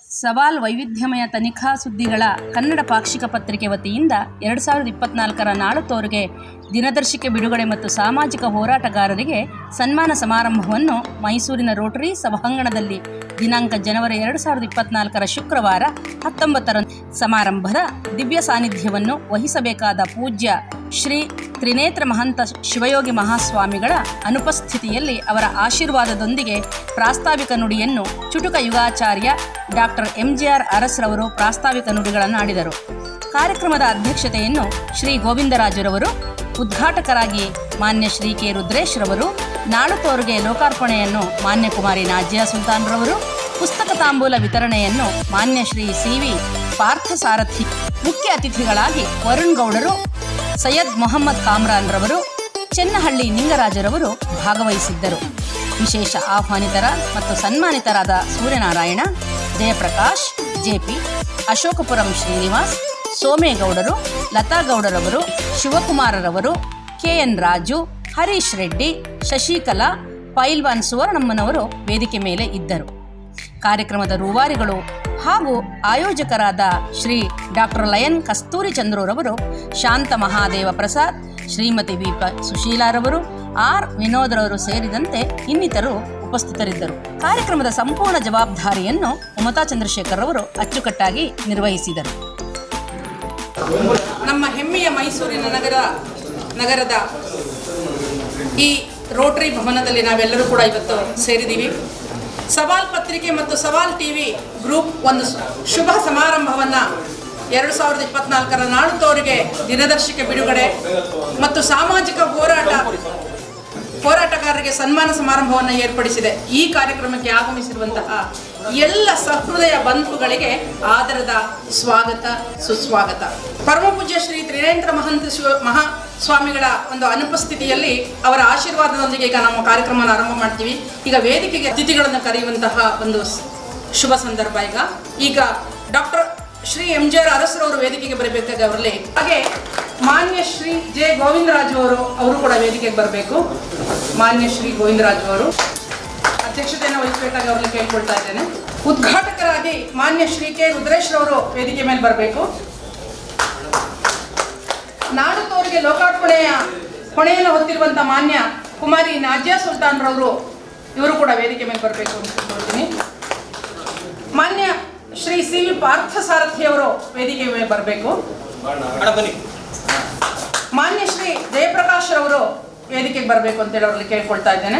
ಸವಾಲ್ ವೈವಿಧ್ಯಮಯ ತನಿಖಾ ಸುದ್ದಿಗಳ ಕನ್ನಡ ಪಾಕ್ಷಿಕ ಪತ್ರಿಕೆ ವತಿಯಿಂದ 2024ರ ನಾಳುತೋರಿಗೆ ದಿನದರ್ಶಿಕೆ ಬಿಡುಗಡೆ ಮತ್ತು ಸಾಮಾಜಿಕ ಹೋರಾಟಗಾರರಿಗೆ ಸನ್ಮಾನ ಸಮಾರಂಭವನ್ನು ಮೈಸೂರಿನ ರೋಟರಿ ಸಭಾಂಗಣದಲ್ಲಿ ದಿನಾಂಕ ಜನವರಿ 2024ರ ಶುಕ್ರವಾರ 19ರಂದು ಸಮಾರಂಭದ ದಿವ್ಯ ಸಾನ್ನಿಧ್ಯವನ್ನು ವಹಿಸಬೇಕಾದ ಪೂಜ್ಯ ಶ್ರೀ ತ್ರಿನೇತ್ರ ಮಹಂತ ಶಿವಯೋಗಿ ಮಹಾಸ್ವಾಮಿಗಳ ಅನುಪಸ್ಥಿತಿಯಲ್ಲಿ ಅವರ ಆಶೀರ್ವಾದದೊಂದಿಗೆ ಪ್ರಾಸ್ತಾವಿಕ ನುಡಿಯನ್ನು ಚುಟುಕ ಯುಗಾಚಾರ್ಯ ಡಾಕ್ಟರ್ MGR ಅರಸ್ರವರು ಪ್ರಾಸ್ತಾವಿಕ ನುಡಿಗಳನ್ನು ಆಡಿದರು. ಕಾರ್ಯಕ್ರಮದ ಅಧ್ಯಕ್ಷತೆಯನ್ನು ಶ್ರೀ ಗೋವಿಂದರಾಜುರವರು, ಉದ್ಘಾಟಕರಾಗಿ ಮಾನ್ಯ ಶ್ರೀ ಕೆ ರುದ್ರೇಶ್ರವರು, ನಾಳುತೋರಿಗೆ ಲೋಕಾರ್ಪಣೆಯನ್ನು ಮಾನ್ಯ ಕುಮಾರಿ ನಾಜಿಯಾ ಸುಲ್ತಾನ್ರವರು, ಪುಸ್ತಕ ತಾಂಬೂಲ ವಿತರಣೆಯನ್ನು ಮಾನ್ಯ ಶ್ರೀ CV ಪಾರ್ಥಸಾರಥಿ, ಮುಖ್ಯ ಅತಿಥಿಗಳಾಗಿ ವರುಣ್ ಗೌಡರು, ಸೈಯದ್ ಮೊಹಮ್ಮದ್ ಕಾಮ್ರಾನ್ರವರು, ಚೆನ್ನಹಳ್ಳಿ ನಿಂಗರಾಜರವರು ಭಾಗವಹಿಸಿದ್ದರು. ವಿಶೇಷ ಆಹ್ವಾನಿತರ ಮತ್ತು ಸನ್ಮಾನಿತರಾದ ಸೂರ್ಯನಾರಾಯಣ, ಜಯಪ್ರಕಾಶ್, JP, ಅಶೋಕಪುರಂ ಶ್ರೀನಿವಾಸ್, ಸೋಮೇಗೌಡರು, ಲತಾಗೌಡರವರು, ಶಿವಕುಮಾರರವರು, KN ರಾಜು, ಹರೀಶ್ ರೆಡ್ಡಿ, ಶಶಿಕಲಾ, ಪೈಲ್ವಾನ್ ಸುವರ್ಣಮ್ಮನವರು ವೇದಿಕೆ ಮೇಲೆ ಇದ್ದರು. ಕಾರ್ಯಕ್ರಮದ ರೂವಾರಿಗಳು ಹಾಗೂ ಆಯೋಜಕರಾದ ಶ್ರೀ ಡಾಕ್ಟರ್ ಲಯನ್ ಕಸ್ತೂರಿ ಚಂದ್ರರವರು, ಶಾಂತ ಮಹಾದೇವ ಪ್ರಸಾದ್, ಶ್ರೀಮತಿ VP ಸುಶೀಲಾರವರು, R ವಿನೋದ್ರವರು ಸೇರಿದಂತೆ ಇನ್ನಿತರು ಉಪಸ್ಥಿತರಿದ್ದರು. ಕಾರ್ಯಕ್ರಮದ ಸಂಪೂರ್ಣ ಜವಾಬ್ದಾರಿಯನ್ನು ಮಮತಾ ಚಂದ್ರಶೇಖರ್ ಅವರು ಅಚ್ಚುಕಟ್ಟಾಗಿ ನಿರ್ವಹಿಸಿದರು. ನಮ್ಮ ಹೆಮ್ಮೆಯ ಮೈಸೂರಿನ ನಗರದ ಈ ರೋಟರಿ ಭವನದಲ್ಲಿ ನಾವೆಲ್ಲರೂ ಕೂಡ ಇವತ್ತು ಸೇರಿದ್ದೀವಿ. ಸವಾಲ್ ಪತ್ರಿಕೆ ಮತ್ತು ಸವಾಲ್ TV ಗ್ರೂಪ್ ಒಂದು ಶುಭ ಸಮಾರಂಭವನ್ನು 2024ರ ನಾಳುತೋರಿಗೆ ದಿನದರ್ಶಿಕೆ ಬಿಡುಗಡೆ ಮತ್ತು ಸಾಮಾಜಿಕ ಹೋರಾಟಗಾರರಿಗೆ ಸನ್ಮಾನ ಸಮಾರಂಭವನ್ನು ಏರ್ಪಡಿಸಿದೆ. ಈ ಕಾರ್ಯಕ್ರಮಕ್ಕೆ ಆಗಮಿಸಿರುವಂತಹ ಎಲ್ಲ ಸಹೃದಯ ಬಂಧುಗಳಿಗೆ ಆದರದ ಸ್ವಾಗತ, ಸುಸ್ವಾಗತ. ಪರಮಪೂಜ್ಯ ಶ್ರೀ ತ್ರಿನೇತ್ರ ಮಹಂತ ಮಹಾಸ್ವಾಮಿಗಳ ಒಂದು ಅನುಪಸ್ಥಿತಿಯಲ್ಲಿ ಅವರ ಆಶೀರ್ವಾದದೊಂದಿಗೆ ಈಗ ನಮ್ಮ ಕಾರ್ಯಕ್ರಮವನ್ನು ಆರಂಭ ಮಾಡ್ತೀವಿ. ಈಗ ವೇದಿಕೆಗೆ ಅತಿಥಿಗಳನ್ನು ಕರೆಯುವಂತಹ ಒಂದು ಶುಭ ಸಂದರ್ಭ. ಈಗ ಡಾಕ್ಟರ್ ಶ್ರೀ MGR ಅರಸ್ರವರು ವೇದಿಕೆಗೆ ಬರಬೇಕಾಗಿ ಅವರಲ್ಲಿ, ಹಾಗೆ ಮಾನ್ಯ ಶ್ರೀ J ಗೋವಿಂದರಾಜು ಅವರು ಕೂಡ ವೇದಿಕೆಗೆ ಬರಬೇಕು. ಮಾನ್ಯ ಶ್ರೀ ಗೋವಿಂದರಾಜು ಅವರು ಅಧ್ಯಕ್ಷತೆಯನ್ನು ವಹಿಸಬೇಕಾಗಿ ಅವರಲ್ಲಿ ಕೇಳ್ಕೊಳ್ತಾ ಇದ್ದೇನೆ. ಉದ್ಘಾಟಕರಾಗಿ ಮಾನ್ಯ ಶ್ರೀ K ರುದ್ರೇಶ್ರವರು ವೇದಿಕೆ ಮೇಲೆ ಬರಬೇಕು. ನಾಡುತೋರಿಗೆ ಲೋಕಾರ್ಪಣೆಯ ಹೊಣೆಯನ್ನು ಹೊತ್ತಿರುವಂಥ ಮಾನ್ಯ ಕುಮಾರಿ ನಾಜಿಯಾ ಸುಲ್ತಾನ್ರವರು, ಇವರು ಕೂಡ ವೇದಿಕೆ ಮೇಲೆ ಬರಬೇಕು ಅಂತ ಹೇಳ್ತೀನಿ. ಮಾನ್ಯ ಶ್ರೀ CV ಪಾರ್ಥಸಾರಥಿ ಅವರು ವೇದಿಕೆ ಮೇಲೆ ಬರಬೇಕು. ಮಾನ್ಯ ಶ್ರೀ ಜಯಪ್ರಕಾಶ್ ರವರು ವೇದಿಕೆಗೆ ಬರಬೇಕು ಅಂತೇಳಿ ಅವರಲ್ಲಿ ಕೇಳ್ಕೊಳ್ತಾ ಇದ್ದೇನೆ.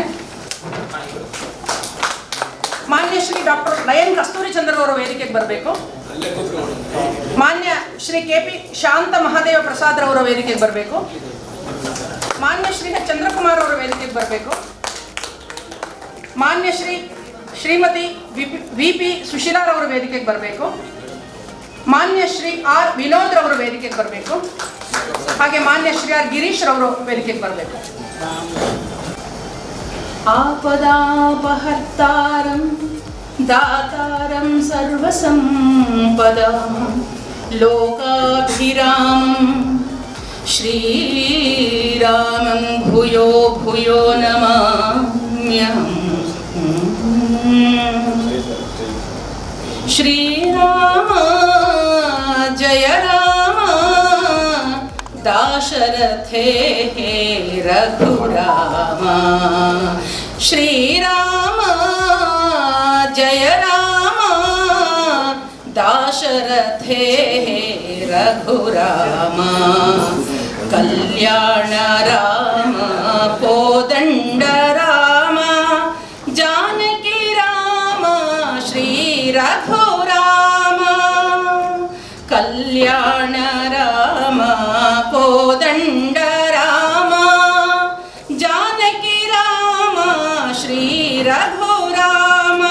ಮಾನ್ಯ ಶ್ರೀ ಡಾಕ್ಟರ್ ಲಯನ್ ಕಸ್ತೂರಿ ಚಂದ್ರರವರು ವೇದಿಕೆಗೆ ಬರಬೇಕು. ಮಾನ್ಯ ಶ್ರೀ KP ಶಾಂತ ಮಹಾದೇವ ಪ್ರಸಾದ್ ರವರು ವೇದಿಕೆಗೆ ಬರಬೇಕು. ಮಾನ್ಯ ಶ್ರೀ ಚಂದ್ರಕುಮಾರ್ ಅವರು ವೇದಿಕೆಗೆ ಬರಬೇಕು. ಮಾನ್ಯ ಶ್ರೀಮತಿ VP ಸುಶೀಲಾರವರು ವೇದಿಕೆಗೆ ಬರಬೇಕು. ಮಾನ್ಯ ಶ್ರೀ R ವಿನೋದ್ ರವರು ವೇದಿಕೆಗೆ ಬರಬೇಕು. ಹಾಗೆ ಮಾನ್ಯ ಶ್ರೀ R ಗಿರೀಶ್ ರವರು ವೇದಿಕೆಗೆ ಬರಬೇಕು. ಆಪದಾಪಹರ್ತಾರಂ ದಾತಾರಂ ಸರ್ವಸಂಪದಾಂ ಲೋಕಾಭಿರಾಮಂ ಶ್ರೀರಾಮಂ ಭೂಯೋ ಭೂಯೋ ನಮಾಮ್ಯಹಂ. ಶ್ರೀರಾಮ ಜಯ ರಾಮ ದಾಶರಥೇ ರಘುರಾಮ. ಶ್ರೀರಾಮ ಜಯ ರಾಮ ದಾಶರಥೇ ರಘುರಾಮ. ಕಲ್ಯಾಣ ರಾಮ ಕೋದಂಡ ರಾಮ ಜಾನಕಿ ರಾಮ ಶ್ರೀ ರಘುರಾಮ. ಕಲ್ಯಾಣ ರಾಮ ಕೋದಂಡ ರಾಮ ಜಾನಕಿ ರಾಮ ಶ್ರೀ ರಘುರಾಮ.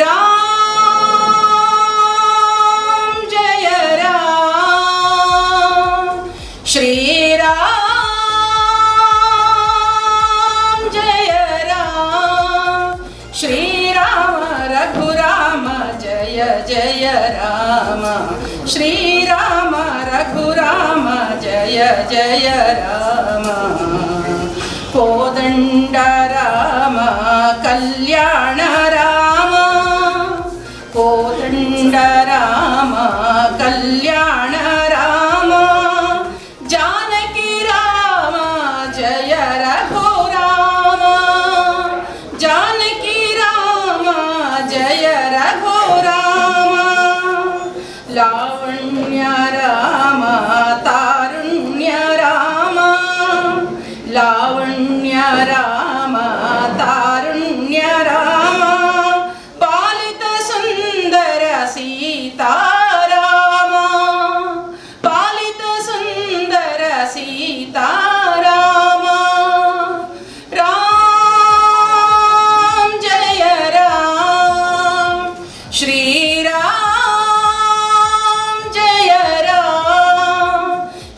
ರಾಮ ಜಯ ರಾಮ ಶ್ರೀರಾಮ ಜಯ ರಾಮ ಶ್ರೀರಾಮ ರಘುರಾಮ ಜಯ ಜಯ ರಾಮ. ಶ್ರೀರಾಮ ರಘುರಾಮ ಜಯ ಜಯ ರಾಮ. ಕೋದಂಡ ರಾಮ ಕಲ್ಯಾಣ ರಾಮ ಕೋದಂಡ ರಾಮ ಕಲ್ಯಾಣ ರಾಮ ಜಾನಕಿ ರಾಮ ಜಯ ರಘು ರಾಮ ಜಾನಕಿ ರಾಮ ಜಯ ರಘು ರಾಮ ಲಾವಣ್ಯ ರಾಮ ತಾರುಣ್ಯ ರಾಮ ಲಾವಣ್ಯ ರಾಮ ತಾರುಣ್ಯ ರಾಮ ಪಾಲಿತ ಸುಂದರ ಸೀತಾರಾಮ ಪಾಲಿತ ಸುಂದರ ಸೀತಾರಾಮ ರಾಮ ಜಯ ರಾಮ ಶ್ರೀರಾಮ ಜಯ ರಾಮ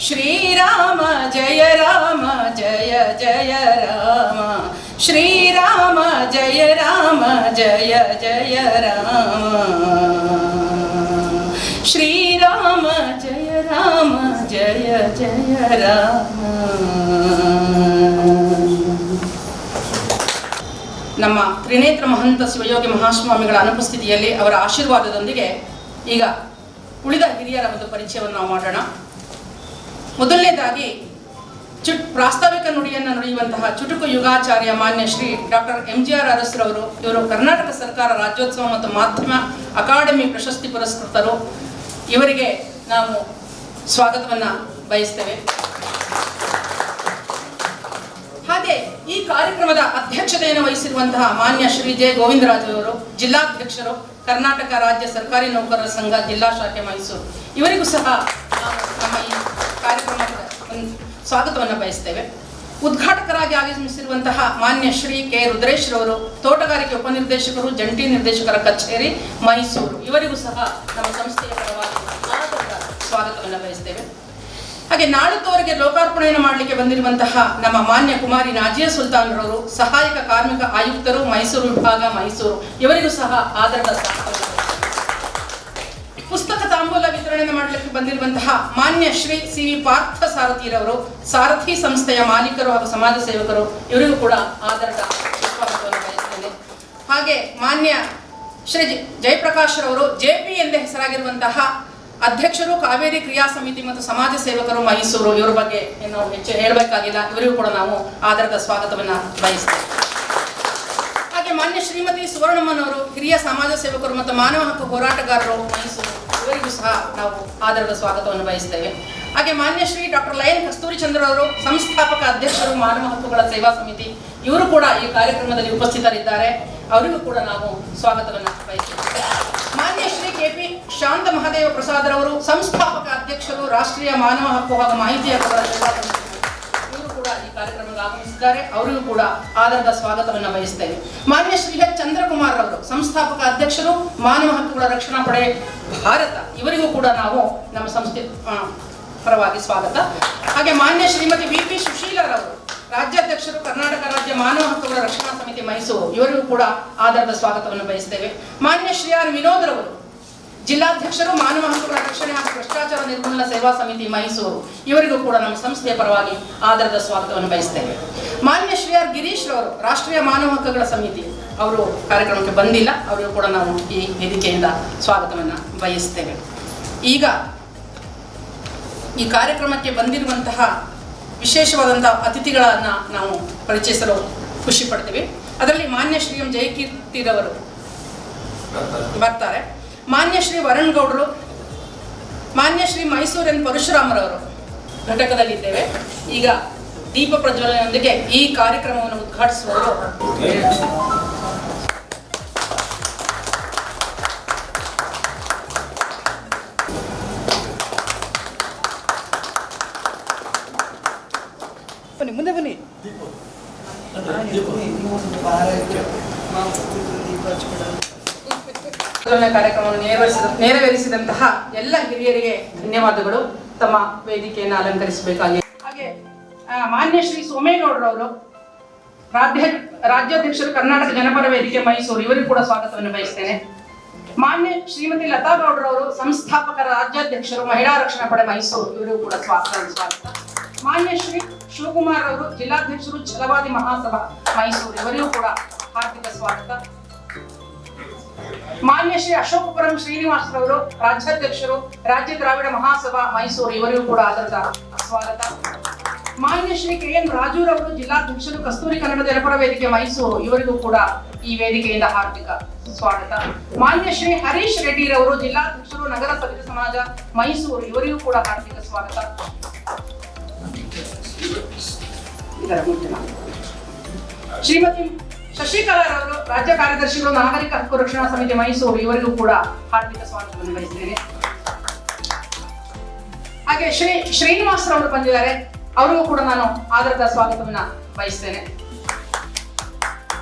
ಶ್ರೀರಾಮ ಜಯ ರಾಮ ಜಯ ಜಯ ರಾಮ ಶ್ರೀರಾಮ ಜಯ ರಾಮ ಜಯ ಜಯ ರಾಮ ಶ್ರೀರಾಮ ಜಯ ರಾಮ ಜಯ ಜಯ ರಾಮ. ನಮ್ಮ ತ್ರಿನೇತ್ರ ಮಹಂತ ಶಿವಯೋಗಿ ಮಹಾಸ್ವಾಮಿಗಳ ಅನುಪಸ್ಥಿತಿಯಲ್ಲಿ ಅವರ ಆಶೀರ್ವಾದದೊಂದಿಗೆ ಈಗ ಉಳಿದ ಹಿರಿಯರ ಒಂದು ಪರಿಚಯವನ್ನು ನಾವು ಮಾಡೋಣ. ಮೊದಲನೇದಾಗಿ ಪ್ರಾಸ್ತಾವಿಕ ನುಡಿಯನ್ನು ನುಡಿಯುವಂತಹ ಚುಟುಕು ಯುಗಾಚಾರ್ಯ ಮಾನ್ಯ ಶ್ರೀ ಡಾಕ್ಟರ್ MGR ಅರಸ್ರವರು. ಇವರು ಕರ್ನಾಟಕ ಸರ್ಕಾರ ರಾಜ್ಯೋತ್ಸವ ಮತ್ತು ಮಾಧ್ಯಮ ಅಕಾಡೆಮಿ ಪ್ರಶಸ್ತಿ ಪುರಸ್ಕೃತರು. ಇವರಿಗೆ ನಾವು ಸ್ವಾಗತವನ್ನು ಬಯಸ್ತೇವೆ. ಹಾಗೆ ಈ ಕಾರ್ಯಕ್ರಮದ ಅಧ್ಯಕ್ಷತೆಯನ್ನು ವಹಿಸಿರುವಂತಹ ಮಾನ್ಯ ಶ್ರೀ ಜೆ ಗೋವಿಂದರಾಜ್ ಅವರು, ಜಿಲ್ಲಾಧ್ಯಕ್ಷರು, ಕರ್ನಾಟಕ ರಾಜ್ಯ ಸರ್ಕಾರಿ ನೌಕರರ ಸಂಘ ಜಿಲ್ಲಾ ಶಾಖೆ ಮೈಸೂರು. ಇವರಿಗೂ ಸಹ ನಾವು ನಮ್ಮ ಈ ಕಾರ್ಯಕ್ರಮದ ಸ್ವಾಗತವನ್ನು ಬಯಸ್ತೇವೆ. ಉದ್ಘಾಟಕರಾಗಿ ಆಗಮಿಸಿರುವಂತಹ ಮಾನ್ಯ ಶ್ರೀ ಕೆ ರುದ್ರೇಶ್ರವರು, ತೋಟಗಾರಿಕೆ ಉಪನಿರ್ದೇಶಕರು, ಜಂಟಿ ನಿರ್ದೇಶಕರ ಕಚೇರಿ ಮೈಸೂರು. ಇವರಿಗೂ ಸಹ ನಮ್ಮ ಸಂಸ್ಥೆಯ ಪರವಾಗಿ ಸ್ವಾಗತವನ್ನು ಬಯಸ್ತೇವೆ. ಹಾಗೆ ನಾಡದವರಿಗೆ ಲೋಕಾರ್ಪಣೆಯನ್ನು ಮಾಡಲಿಕ್ಕೆ ಬಂದಿರುವಂತಹ ನಮ್ಮ ಮಾನ್ಯ ಕುಮಾರಿ ನಾಜಿಯಾ ಸುಲ್ತಾನ್ ರವರು, ಸಹಾಯಕ ಕಾರ್ಮಿಕ ಆಯುಕ್ತರು, ಮೈಸೂರು ವಿಭಾಗ ಮೈಸೂರು. ಇವರಿಗೂ ಸಹ ಆದರದ ಸ್ವಾಗತವನ್ನು. ಪುಸ್ತಕ ತಾಂಬೂಲ ವಿತರಣೆ ಮಾಡಲಿಕ್ಕೆ ಬಂದಿರುವಂತಹ ಮಾನ್ಯ ಶ್ರೀ CV ಪಾರ್ಥ ಸಾರಥಿರವರು, ಸಾರಥಿ ಸಂಸ್ಥೆಯ ಮಾಲೀಕರು ಹಾಗೂ ಸಮಾಜ ಸೇವಕರು. ಇವರಿಗೂ ಕೂಡ ಆದರದ ಸ್ವಾಗತವನ್ನು ಬಯಸುತ್ತೇನೆ. ಹಾಗೆ ಮಾನ್ಯ ಶ್ರೀ ಜಯಪ್ರಕಾಶ್ ರವರು, JP ಎಂದೇ ಹೆಸರಾಗಿರುವಂತಹ ಅಧ್ಯಕ್ಷರು, ಕಾವೇರಿ ಕ್ರಿಯಾ ಸಮಿತಿ ಮತ್ತು ಸಮಾಜ ಸೇವಕರು ಮೈಸೂರು. ಇವರ ಬಗ್ಗೆ ನಾವು ಹೆಚ್ಚು ಹೇಳಬೇಕಾಗಿಲ್ಲ. ಇವರಿಗೂ ಕೂಡ ನಾವು ಆದರದ ಸ್ವಾಗತವನ್ನು ಬಯಸ್ತೇವೆ. ಹಾಗೆ ಮಾನ್ಯ ಶ್ರೀಮತಿ ಸುವರ್ಣಮ್ಮನವರು, ಹಿರಿಯ ಸಮಾಜ ಸೇವಕರು ಮತ್ತು ಮಾನವ ಹಕ್ಕು ಹೋರಾಟಗಾರರು ಮೈಸೂರು. ಇವರಿಗೂ ಸಹ ನಾವು ಆದರದ ಸ್ವಾಗತವನ್ನು ಬಯಸ್ತೇವೆ. ಹಾಗೆ ಮಾನ್ಯ ಶ್ರೀ ಡಾಕ್ಟರ್ ಲಯನ್ ಕಸ್ತೂರಿ ಚಂದ್ರ ಅವರು, ಸಂಸ್ಥಾಪಕ ಅಧ್ಯಕ್ಷರು, ಮಾನವ ಹಕ್ಕುಗಳ ಸೇವಾ ಸಮಿತಿ. ಇವರು ಕೂಡ ಈ ಕಾರ್ಯಕ್ರಮದಲ್ಲಿ ಉಪಸ್ಥಿತರಿದ್ದಾರೆ. ಅವರಿಗೂ ಕೂಡ ನಾವು ಸ್ವಾಗತವನ್ನು ಬಯಸ್ತೇವೆ. ಮಾನ್ಯ ಶ್ರೀ KP ಶಾಂತ ಮಹಾದೇವ ಪ್ರಸಾದರವರು, ಸಂಸ್ಥಾಪಕ ಅಧ್ಯಕ್ಷರು, ರಾಷ್ಟ್ರೀಯ ಮಾನವ ಹಕ್ಕು ಹಾಗೂ ಮಾಹಿತಿ ಹಕ್ಕುಗಳ ಸೇವಾ ಸಮಿತಿ. ಇವರು ಕೂಡ ಈ ಕಾರ್ಯಕ್ರಮಕ್ಕೆ ಆಗಮಿಸಿದ್ದಾರೆ. ಅವರಿಗೂ ಕೂಡ ಆದರದ ಸ್ವಾಗತವನ್ನು ಬಯಸ್ತೇವೆ. ಮಾನ್ಯ ಶ್ರೀ H ಚಂದ್ರಕುಮಾರ್ ಅವರು, ಸಂಸ್ಥಾಪಕ ಅಧ್ಯಕ್ಷರು, ಮಾನವ ಹಕ್ಕುಗಳ ರಕ್ಷಣಾ ಪಡೆ ಭಾರತ. ಇವರಿಗೂ ಕೂಡ ನಾವು ನಮ್ಮ ಸಂಸ್ಥೆ ಪರವಾಗಿ ಸ್ವಾಗತ. ಹಾಗೆ ಮಾನ್ಯ ಶ್ರೀಮತಿ VP ಸುಶೀಲರವರು, ರಾಜ್ಯಾಧ್ಯಕ್ಷರು, ಕರ್ನಾಟಕ ರಾಜ್ಯ ಮಾನವ ಹಕ್ಕುಗಳ ರಕ್ಷಣಾ ಸಮಿತಿ ಮೈಸೂರು. ಇವರಿಗೂ ಕೂಡ ಆದರದ ಸ್ವಾಗತವನ್ನು ಬಯಸ್ತೇವೆ. ಮಾನ್ಯ ಶ್ರೀ R ವಿನೋದ್ರವರು, ಜಿಲ್ಲಾಧ್ಯಕ್ಷರು, ಮಾನವ ಹಕ್ಕುಗಳ ರಕ್ಷಣೆ ಹಾಗೂ ಭ್ರಷ್ಟಾಚಾರ ನಿರ್ಮೂಲನಾ ಸೇವಾ ಸಮಿತಿ ಮೈಸೂರು. ಇವರಿಗೂ ಕೂಡ ನಮ್ಮ ಸಂಸ್ಥೆಯ ಪರವಾಗಿ ಆದರದ ಸ್ವಾಗತವನ್ನು ಬಯಸ್ತೇವೆ. ಮಾನ್ಯ ಶ್ರೀ R ಗಿರೀಶ್ ರವರು, ರಾಷ್ಟ್ರೀಯ ಮಾನವ ಹಕ್ಕುಗಳ ಸಮಿತಿ. ಅವರು ಕಾರ್ಯಕ್ರಮಕ್ಕೆ ಬಂದಿಲ್ಲ. ಅವರಿಗೂ ಕೂಡ ನಾವು ಈ ವೇದಿಕೆಯಿಂದ ಸ್ವಾಗತವನ್ನು ಬಯಸ್ತೇವೆ. ಈಗ ಈ ಕಾರ್ಯಕ್ರಮಕ್ಕೆ ಬಂದಿರುವಂತಹ ವಿಶೇಷವಾದಂತಹ ಅತಿಥಿಗಳನ್ನು ನಾವು ಪರಿಚಯಿಸಲು ಖುಷಿ ಪಡ್ತೀವಿ. ಅದರಲ್ಲಿ ಮಾನ್ಯ ಶ್ರೀ M ಜಯಕೀರ್ತಿರವರು ಬರ್ತಾರೆ. ಮಾನ್ಯ ಶ್ರೀ ವರುಣ್ ಗೌಡರು, ಮಾನ್ಯ ಶ್ರೀ ಮೈಸೂರು N ಪರಶುರಾಮರವರು ಘಟಕದಲ್ಲಿದ್ದೇವೆ. ಈಗ ದೀಪ ಪ್ರಜ್ವಲನೆಯೊಂದಿಗೆ ಈ ಕಾರ್ಯಕ್ರಮವನ್ನು ಉದ್ಘಾಟಿಸುವವರು ಮುಂದೆ ಬನ್ನಿ. ಕಾರ್ಯಕ್ರಮವನ್ನು ನೆರವೇರಿಸಿದಂತಹ ಎಲ್ಲ ಹಿರಿಯರಿಗೆ ಧನ್ಯವಾದಗಳು. ತಮ್ಮ ವೇದಿಕೆಯನ್ನು ಅಲಂಕರಿಸಬೇಕಾಗಿ. ಹಾಗೆ ಮಾನ್ಯ ಶ್ರೀ ಸೋಮೇಗೌಡರವರು, ರಾಜ್ಯಾಧ್ಯಕ್ಷರು, ಕರ್ನಾಟಕ ಜನಪರ ವೇದಿಕೆ ಮೈಸೂರು. ಇವರಿಗೂ ಕೂಡ ಸ್ವಾಗತವನ್ನು ಬಯಸ್ತೇನೆ. ಮಾನ್ಯ ಶ್ರೀಮತಿ ಲತಾ ಗೌಡರವರು, ಸಂಸ್ಥಾಪಕರ ರಾಜ್ಯಾಧ್ಯಕ್ಷರು, ಮಹಿಳಾ ರಕ್ಷಣಾ ಪಡೆ ಮೈಸೂರು. ಇವರಿಗೂ ಕೂಡ ಸ್ವಾಗತ. ಮಾನ್ಯ ಶ್ರೀ ಶಿವಕುಮಾರ್ ಅವರು, ಜಿಲ್ಲಾಧ್ಯಕ್ಷರು, ಛಲವಾದಿ ಮಹಾಸಭಾ ಮೈಸೂರು. ಇವರಿಗೂ ಕೂಡ ಹಾರ್ದಿಕ ಸ್ವಾಗತ. ಮಾನ್ಯ ಶ್ರೀ ಅಶೋಕಪುರಂ ಶ್ರೀನಿವಾಸರವರು ರಾಜ್ಯಾಧ್ಯಕ್ಷರು, ರಾಜ್ಯ ದ್ರಾವಿಡ ಮಹಾಸಭಾ ಮೈಸೂರು, ಇವರಿಗೂ ಕೂಡ ಆದರದ ಸ್ವಾಗತ. ಮಾನ್ಯ ಶ್ರೀ KN ರಾಜೂರವರು ಜಿಲ್ಲಾಧ್ಯಕ್ಷರು, ಕಸ್ತೂರಿ ಕನ್ನಡ ಜನಪರ ವೇದಿಕೆ ಮೈಸೂರು, ಇವರಿಗೂ ಕೂಡ ಈ ವೇದಿಕೆಯಿಂದ ಹಾರ್ದಿಕ ಸ್ವಾಗತ. ಮಾನ್ಯ ಶ್ರೀ ಹರೀಶ್ ರೆಡ್ಡಿರವರು ಜಿಲ್ಲಾಧ್ಯಕ್ಷರು, ನಗರ ಸಭ್ಯ ಸಮಾಜ ಮೈಸೂರು, ಇವರಿಗೂ ಕೂಡ ಹಾರ್ದಿಕ ಸ್ವಾಗತ. ಶ್ರೀಮತಿ ಶಶಿಕಲಾರವರು ರಾಜ್ಯ ಕಾರ್ಯದರ್ಶಿಗಳು, ನಾಗರಿಕ ಹಕ್ಕು ರಕ್ಷಣಾ ಸಮಿತಿ ಮೈಸೂರು, ಇವರಿಗೂ ಕೂಡ ಹಾರ್ದಿಕ ಸ್ವಾಗತವನ್ನು ಬಯಸ್ತೇನೆ. ಹಾಗೆ ಶ್ರೀನಿವಾಸರವರು ಬಂದಿದ್ದಾರೆ, ಅವರಿಗೂ ಕೂಡ ನಾನು ಆದರದ ಸ್ವಾಗತವನ್ನ ಬಯಸ್ತೇನೆ.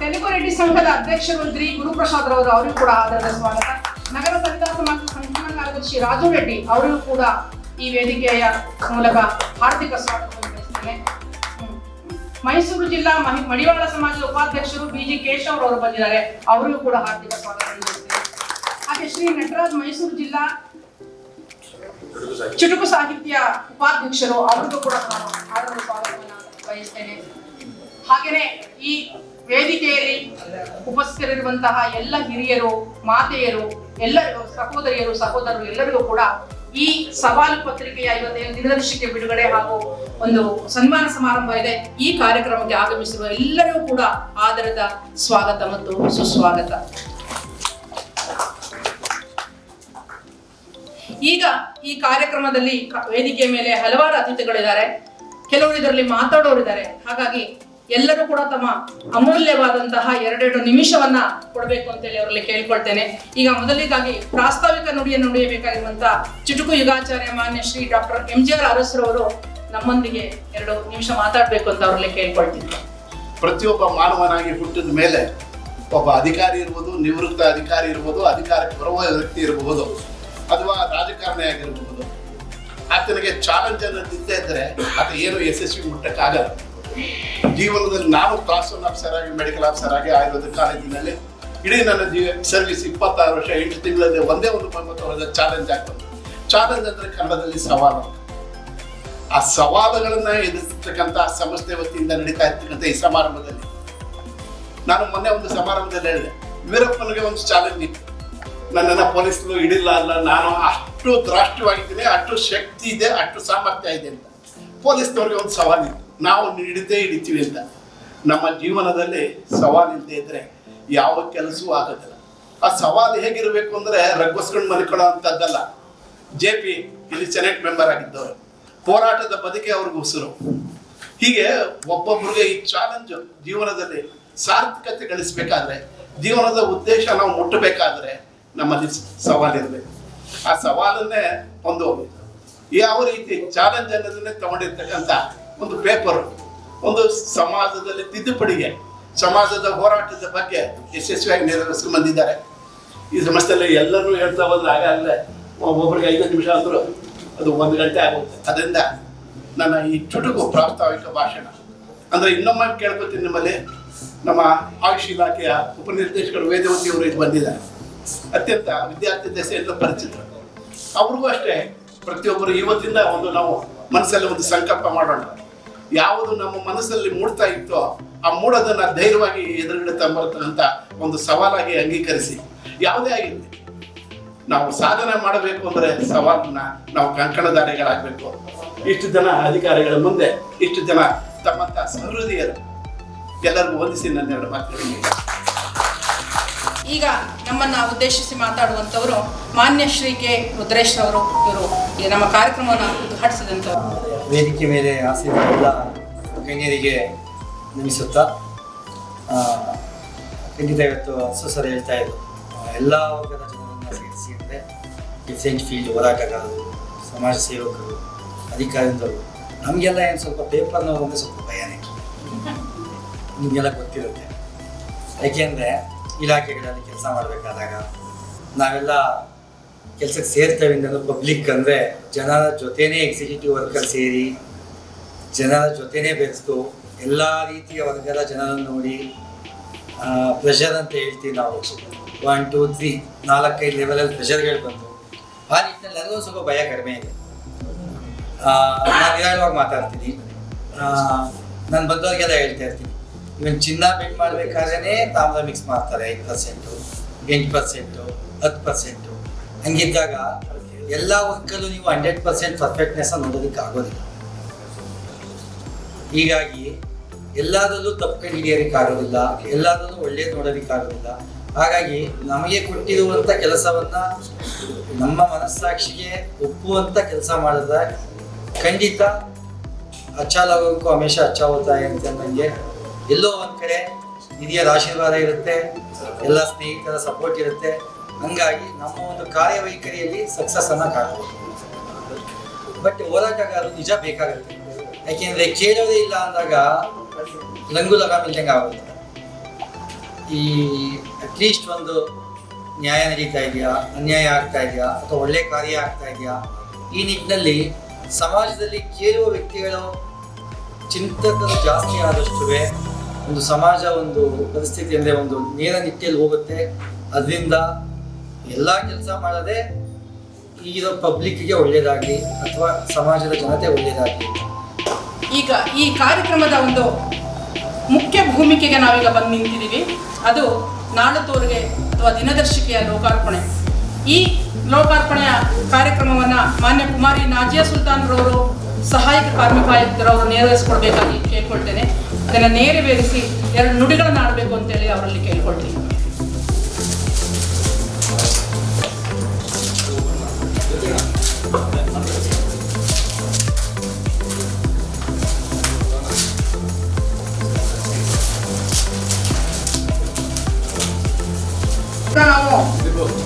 ತೆಲುಗು ರೆಡ್ಡಿ ಸಂಘದ ಅಧ್ಯಕ್ಷರು ಶ್ರೀ ಗುರುಪ್ರಸಾದ್ ರವರು, ಅವರಿಗೂ ಕೂಡ ಆದರದ ಸ್ವಾಗತ. ನಗರ ಸವಿತಾ ಸಮಾಜ ಸಂಘಟನಾ ಕಾರ್ಯದರ್ಶಿ ರಾಜು ರೆಡ್ಡಿ, ಅವರಿಗೂ ಕೂಡ ಈ ವೇದಿಕೆಯ ಮೂಲಕ ಹಾರ್ದಿಕ ಸ್ವಾಗತವನ್ನು ಬಯಸ್ತೇನೆ. ಮೈಸೂರು ಜಿಲ್ಲಾ ಮಡಿವಾಳ ಸಮಾಜದ ಉಪಾಧ್ಯಕ್ಷರು BG ಕೇಶವ್ ಅವರು ಬಂದಿದ್ದಾರೆ, ಅವರಿಗೂ ಕೂಡ ಹಾರ್ದಿಕ ಸ್ವಾಗತವನ್ನು ಬಯಸ್ತೇನೆ. ಹಾಗೆ ಶ್ರೀ ನಟರಾಜ್ ಮೈಸೂರು ಜಿಲ್ಲಾ ಚುಟುಕು ಸಾಹಿತ್ಯ ಉಪಾಧ್ಯಕ್ಷರು, ಅವರಿಗೂ ಕೂಡ ನಾನು ಆದರದ ಸ್ವಾಗತವನ್ನು ಬಯಸ್ತೇನೆ. ಹಾಗೆಯೇ ಈ ವೇದಿಕೆಯಲ್ಲಿ ಉಪಸ್ಥಿತರಿರುವಂತಹ ಎಲ್ಲ ಹಿರಿಯರು, ಮಾತೆಯರು, ಎಲ್ಲರಿಗೂ ಸಹೋದರಿಯರು, ಸಹೋದರರು ಎಲ್ಲರಿಗೂ ಕೂಡ ಈ ಸವಾಲು ಪತ್ರಿಕೆಯ 55 ದಿನದರ್ಶಿಕೆ ಬಿಡುಗಡೆ ಹಾಗೂ ಒಂದು ಸನ್ಮಾನ ಸಮಾರಂಭ ಇದೆ. ಈ ಕಾರ್ಯಕ್ರಮಕ್ಕೆ ಆಗಮಿಸಿರುವ ಎಲ್ಲರಿಗೂ ಕೂಡ ಆದರದ ಸ್ವಾಗತ ಮತ್ತು ಸುಸ್ವಾಗತ. ಈಗ ಈ ಕಾರ್ಯಕ್ರಮದಲ್ಲಿ ವೇದಿಕೆಯ ಮೇಲೆ ಹಲವಾರು ಅತಿಥಿಗಳಿದ್ದಾರೆ, ಕೆಲವರು ಇದರಲ್ಲಿ ಮಾತಾಡೋರಿದ್ದಾರೆ. ಹಾಗಾಗಿ ಎಲ್ಲರೂ ಕೂಡ ತಮ್ಮ ಅಮೂಲ್ಯವಾದಂತಹ 2 ನಿಮಿಷವನ್ನ ಕೊಡಬೇಕು ಅಂತೇಳಿ ಅವರಲ್ಲಿ ಕೇಳ್ಕೊಳ್ತೇನೆ. ಈಗ ಮೊದಲಿಗಾಗಿ ಪ್ರಾಸ್ತಾವಿಕ ನುಡಿಯನ್ನು ನುಡಿಯಬೇಕಾಗಿರುವಂತಹ ಚುಟುಕು ಯುಗಾಚಾರ್ಯ ಮಾನ್ಯ ಶ್ರೀ ಡಾಕ್ಟರ್ MGR ಅರಸರವರು ನಮ್ಮೊಂದಿಗೆ 2 ನಿಮಿಷ ಮಾತಾಡ್ಬೇಕು ಅಂತ ಅವರಲ್ಲಿ ಕೇಳ್ಕೊಳ್ತೀನಿ. ಪ್ರತಿಯೊಬ್ಬ ಮಾನವನಾಗಿ ಹುಟ್ಟಿದ ಮೇಲೆ ಒಬ್ಬ ಅಧಿಕಾರಿ ಇರ್ಬೋದು, ನಿವೃತ್ತ ಅಧಿಕಾರಿ ಇರ್ಬೋದು, ಅಧಿಕಾರಕ್ಕೆ ಬರುವ ವ್ಯಕ್ತಿ ಇರಬಹುದು, ಅಥವಾ ರಾಜಕಾರಣಿ ಆಗಿರಬಹುದು, ಆತನಿಗೆ ಚಾಲೆಂಜ್ ಅನ್ನೋದಿದ್ದೇ ಇದ್ದರೆ ಆತ ಏನು ಯಶಸ್ವಿ ಮುಟ್ಟಕ್ಕಾಗಲ್ಲ. ಜೀವನದಲ್ಲಿ ನಾನು ಕ್ಲಾಸ್ 1 ಆಫೀಸರ್ ಆಗಿ, ಮೆಡಿಕಲ್ ಆಫೀಸರ್ ಆಗಿ ಆಯುರ್ವೇದ ಕಾಲೇಜಿನಲ್ಲಿ ಇಡೀ ನನ್ನ ಸರ್ವಿಸ್ 26 ವರ್ಷ 8 ತಿಂಗಳಲ್ಲಿ ಒಂದೇ ಒಂದು 30 ವರ್ಷದ ಚಾಲೆಂಜ್ ಆಗ್ತದೆ. ಚಾಲೆಂಜ್ ಅಂದರೆ ಕನ್ನಡದಲ್ಲಿ ಸವಾಲು. ಆ ಸವಾಲುಗಳನ್ನ ಎದುರಿಸ್ತಕ್ಕಂಥ ಸಂಸ್ಥೆ ವತಿಯಿಂದ ನಡೀತಾ ಇರ್ತಕ್ಕಂಥ ಈ ಸಮಾರಂಭದಲ್ಲಿ ನಾನು ಮೊನ್ನೆ ಒಂದು ಸಮಾರಂಭದಲ್ಲಿ ಹೇಳಿದೆ, ವೀರಪ್ಪನಿಗೆ ಒಂದು ಚಾಲೆಂಜ್ ಇತ್ತು, ನನ್ನನ್ನು ಪೊಲೀಸರು ಹಿಡಿಲ್ಲ ಅಲ್ಲ, ನಾನು ಅಷ್ಟು ದ್ರಾಷ್ಟ್ಯವಾಗಿದ್ದೀನಿ, ಅಷ್ಟು ಶಕ್ತಿ ಇದೆ, ಅಷ್ಟು ಸಾಮರ್ಥ್ಯ ಇದೆ ಅಂತ. ಪೊಲೀಸ್ನವ್ರಿಗೆ ಒಂದು ಸವಾಲಿತ್ತು, ನಾವು ಹಿಡಿತೀವಿ ಅಂತ. ನಮ್ಮ ಜೀವನದಲ್ಲಿ ಸವಾಲಿಲ್ಲದೆ ಇದ್ರೆ ಯಾವ ಕೆಲಸವೂ ಆಗೋದಿಲ್ಲ. ಆ ಸವಾಲು ಹೇಗಿರಬೇಕು ಅಂದರೆ ರಗ್ಗಿಸ್ಕೊಂಡು ಮಲ್ಕೊಳ್ಳೋ ಅಂಥದ್ದಲ್ಲ. JP ಇಲ್ಲಿ ಸೆನೆಟ್ ಮೆಂಬರ್ ಆಗಿದ್ದವರು, ಹೋರಾಟದ ಬದುಕೆ ಅವ್ರಿಗೆ ಉಸಿರು. ಹೀಗೆ ಒಬ್ಬೊಬ್ಬರಿಗೆ ಈ ಚಾಲೆಂಜ್ ಜೀವನದಲ್ಲಿ ಸಾರ್ಥಕತೆ ಗಳಿಸ್ಬೇಕಾದ್ರೆ, ಜೀವನದ ಉದ್ದೇಶ ನಾವು ಮುಟ್ಟಬೇಕಾದ್ರೆ ನಮ್ಮಲ್ಲಿ ಸವಾಲಿರಬೇಕು. ಆ ಸವಾಲನ್ನೇ ಒಂದು ಯಾವ ರೀತಿ ಚಾಲೆಂಜ್ ಅನ್ನೋದನ್ನೇ ತಗೊಂಡಿರ್ತಕ್ಕಂಥ ಒಂದು ಪೇಪರ್, ಒಂದು ಸಮಾಜದಲ್ಲಿ ತಿದ್ದುಪಡಿಗೆ, ಸಮಾಜದ ಹೋರಾಟದ ಬಗ್ಗೆ ಯಶಸ್ವಿಯಾಗಿ ನೆರವೇರಿಸ್ಕೊಂಡು ಬಂದಿದ್ದಾರೆ. ಈ ಸಂಸ್ಥೆಯಲ್ಲಿ ಎಲ್ಲರೂ ಹೇಳ್ತಾ ಹೋದ್ರೆ ಆಗಾಗಲೇ ಒಬ್ಬೊಬ್ಬರಿಗೆ 5 ನಿಮಿಷ ಅಂದರೂ ಅದು 1 ಗಂಟೆ ಆಗುತ್ತೆ. ಅದರಿಂದ ನನ್ನ ಈ ಚುಟುಕು ಪ್ರಾಸ್ತಾವಿಕ ಭಾಷಣ ಅಂದರೆ ಇನ್ನೊಮ್ಮೆ ಕೇಳ್ಕೊತೀನಿ, ನಿಮ್ಮಲ್ಲಿ ನಮ್ಮ ಆಯುಷ್ ಇಲಾಖೆಯ ಉಪನಿರ್ದೇಶಕರು ವೇದವತಿಯವರು ಇದು ಬಂದಿದ್ದಾರೆ, ಅತ್ಯಂತ ವಿದ್ಯಾರ್ಥಿ ದಶೆಯಿಂದ ಪರಿಚಿತರು. ಅವ್ರಿಗೂ ಅಷ್ಟೇ ಪ್ರತಿಯೊಬ್ಬರು ಇವತ್ತಿಂದ ಒಂದು ನಾವು ಮನಸ್ಸಲ್ಲಿ ಒಂದು ಸಂಕಲ್ಪ ಮಾಡೋಣ. ಯಾವುದು ನಮ್ಮ ಮನಸ್ಸಲ್ಲಿ ಮೂಡ್ತಾ ಇತ್ತೋ ಆ ಮೂಡೋದನ್ನ ಧೈರ್ಯವಾಗಿ ಎದುರುಗಡೆ ತಂಬರ್ತಕ್ಕಂಥ ಒಂದು ಸವಾಲಾಗಿ ಅಂಗೀಕರಿಸಿ, ಯಾವುದೇ ಆಗಿರಲಿ ನಾವು ಸಾಧನೆ ಮಾಡಬೇಕು ಅಂದರೆ ಸವಾಲನ್ನ ನಾವು ಕಂಕಣಧಾರಿಗಳಾಗಬೇಕು. ಇಷ್ಟು ಜನ ಅಧಿಕಾರಿಗಳ ಮುಂದೆ, ಇಷ್ಟು ಜನ ತಮ್ಮಂಥ ಸಹೃದಯರು ಎಲ್ಲರಿಗೂ ವಂದಿಸಿ ನನ್ನ 2 ಮಾತುಗಳಿಗೆ. ಈಗ ನಮ್ಮನ್ನ ಉದ್ದೇಶಿಸಿ ಮಾತಾಡುವಂಥವರು ಮಾನ್ಯ ಶ್ರೀ ಕೆ ರುದ್ರೇಶ್ ಅವರು. ಇವರು ನಮ್ಮ ಕಾರ್ಯಕ್ರಮವನ್ನು ಉದ್ಘಾಟಿಸಿದಂಥವ್ರು. ವೇದಿಕೆ ಮೇಲೆ ಆಸೀನ ಎಲ್ಲ ಗಣ್ಯರಿಗೆ ನಮಿಸುತ್ತಾ, ಖಂಡಿತ ಇವತ್ತು ಸರ್ ಹೇಳ್ತಾ ಇದ್ರು, ಎಲ್ಲ ವರ್ಗದ ಜನರನ್ನು ಸೇರಿಸಿ ಅಂದರೆ ಡಿಫೆನ್ಸ್ ಫೀಲ್ಡ್ ಹೋರಾಟಗಾರರು, ಸಮಾಜ ಸೇವಕರು, ಅಧಿಕಾರಿಗಳು, ನಮಗೆಲ್ಲ ಏನು ಸ್ವಲ್ಪ ಪೇಪರ್ನವರು ಅಂದರೆ ಸ್ವಲ್ಪ ಭಯನೇ, ನಿಮಗೆಲ್ಲ ಗೊತ್ತಿರುತ್ತೆ. ಯಾಕೆಂದರೆ ಇಲಾಖೆಗಳಲ್ಲಿ ಕೆಲಸ ಮಾಡಬೇಕಾದಾಗ ನಾವೆಲ್ಲ ಕೆಲಸಕ್ಕೆ ಸೇರ್ತೇವೆ ಅಂದರೆ ಪಬ್ಲಿಕ್ ಅಂದರೆ ಜನರ ಜೊತೆನೇ ಎಕ್ಸಿಕ್ಯೂಟಿವ್ ವರ್ಕರ್ ಸೇರಿ ಜನರ ಜೊತೆನೇ ಬೆರೆತು ಎಲ್ಲ ರೀತಿಯ ವರ್ಗದ ಜನರನ್ನು ನೋಡಿ ಪ್ರೆಷರ್ ಅಂತ ಹೇಳ್ತೀವಿ ನಾವು. 1 2 3 4 5 ಲೆವೆಲಲ್ಲಿ ಪ್ರೆಷರ್ಗಳು ಬಂತು. ಆ ನಿಟ್ಟಿನಲ್ಲಿ ನನಗೂ ಸ್ವಲ್ಪ ಭಯ ಕಡಿಮೆ ಇದೆ. ನಾನು ನಿರಾಳವಾಗಿ ಮಾತಾಡ್ತೀನಿ. ನಾನು ಬಂದವ್ರಿಗೆಲ್ಲ ಹೇಳ್ತಾ ಇರ್ತೀನಿ, ಇವನ್ ಚಿನ್ನ ಬೆಟ್ ಮಾಡಬೇಕಾದ್ರೆ ತಾಮ್ರ ಮಿಕ್ಸ್ ಮಾಡ್ತಾರೆ 5%, 8%, 10%. ಹಂಗಿದ್ದಾಗ ಎಲ್ಲ ವರ್ಕಲ್ಲೂ ನೀವು 100% ಪರ್ಫೆಕ್ಟ್ನೆಸ್ ನೋಡೋದಕ್ಕೆ ಆಗೋದಿಲ್ಲ. ಹೀಗಾಗಿ ಎಲ್ಲದರಲ್ಲೂ ತಪ್ಪು ಹಿಡಿಯೋದಕ್ಕಾಗೋದಿಲ್ಲ, ಎಲ್ಲದರಲ್ಲೂ ಒಳ್ಳೇದು ನೋಡೋದಕ್ಕಾಗೋದಿಲ್ಲ. ಹಾಗಾಗಿ ನಮಗೆ ಕೊಟ್ಟಿರುವಂಥ ಕೆಲಸವನ್ನು ನಮ್ಮ ಮನಸ್ಸಾಕ್ಷಿಗೆ ಒಪ್ಪುವಂಥ ಕೆಲಸ ಮಾಡಿದ್ರೆ ಖಂಡಿತ ಅಚ್ಚಾ ಲೋಗಕ್ಕೂ ಹಮೇಶ ಅಚ್ಚಾ ಹೋತಾ ಹೈ ಅಂತ ನನಗೆ ಎಲ್ಲೋ ಒಂದು ಕಡೆ ಹಿರಿಯರ ಆಶೀರ್ವಾದ ಇರುತ್ತೆ, ಎಲ್ಲ ಸ್ನೇಹಿತರ ಸಪೋರ್ಟ್ ಇರುತ್ತೆ. ಹಂಗಾಗಿ ನಮ್ಮ ಒಂದು ಕಾರ್ಯವೈಖರಿಯಲ್ಲಿ ಸಕ್ಸಸ್ಸನ್ನು ಕಾಣ್ಬೋದು. ಬಟ್ ಹೋರಾಟಗಾರರು ನಿಜ ಬೇಕಾಗುತ್ತೆ. ಯಾಕೆಂದರೆ ಕೇಳೋದೇ ಇಲ್ಲ ಅಂದಾಗ ಲಂಗು ಲಗಾಮ್ ಇಲ್ದಂಗೆ ಆಗುತ್ತೆ. ಈ ಅಟ್ಲೀಸ್ಟ್ ಒಂದು ನ್ಯಾಯ ನಡೀತಾ ಇದೆಯಾ, ಅನ್ಯಾಯ ಆಗ್ತಾ ಇದೆಯಾ, ಅಥವಾ ಒಳ್ಳೆ ಕಾರ್ಯ ಆಗ್ತಾ ಇದೆಯಾ, ಈ ನಿಟ್ಟಿನಲ್ಲಿ ಸಮಾಜದಲ್ಲಿ ಕೇಳುವ ವ್ಯಕ್ತಿಗಳು ಚಿಂತಕರು ಜಾಸ್ತಿ ಆದಷ್ಟು ಒಂದು ಸಮಾಜ ಒಂದು ಪರಿಸ್ಥಿತಿ ಅಂದರೆ ಒಂದು ನೇರ ನಿಟ್ಟಿಯಲ್ಲಿ ಹೋಗುತ್ತೆ. ಅದರಿಂದ ಎಲ್ಲ ಕೆಲಸ ಮಾಡದೆ ಈಗಿರೋ ಪಬ್ಲಿಕ್ಗೆ ಒಳ್ಳೆಯದಾಗಲಿ ಅಥವಾ ಸಮಾಜದ ಜನತೆ ಒಳ್ಳೆಯದಾಗಲಿ. ಈಗ ಈ ಕಾರ್ಯಕ್ರಮದ ಒಂದು ಮುಖ್ಯ ಭೂಮಿಕೆಗೆ ನಾವೀಗ ಬಂದು ನಿಂತಿದ್ದೀವಿ. ಅದು ನಾಳತೋರಿಗೆ ಅಥವಾ ದಿನದರ್ಶಿಕೆಯ ಲೋಕಾರ್ಪಣೆ. ಈ ಲೋಕಾರ್ಪಣೆಯ ಕಾರ್ಯಕ್ರಮವನ್ನು ಮಾನ್ಯ ಕುಮಾರಿ ನಾಜಿಯಾ ಸುಲ್ತಾನ್ರವರು ಸಹಾಯಕ ಕಾರ್ಮಿಕ ಆಯುಕ್ತರವರು ನೆರವೇರಿಸಿಕೊಡ್ಬೇಕಾಗಿ ಕೇಳ್ಕೊಳ್ತೇನೆ. ಅದನ್ನು ನೆರವೇರಿಸಿ 2 ನುಡಿಗಳನ್ನು ಆಡಬೇಕು ಅಂತೇಳಿ ಅವರಲ್ಲಿ ಕೇಳ್ಕೊಳ್ತೀನಿ. ನಾವು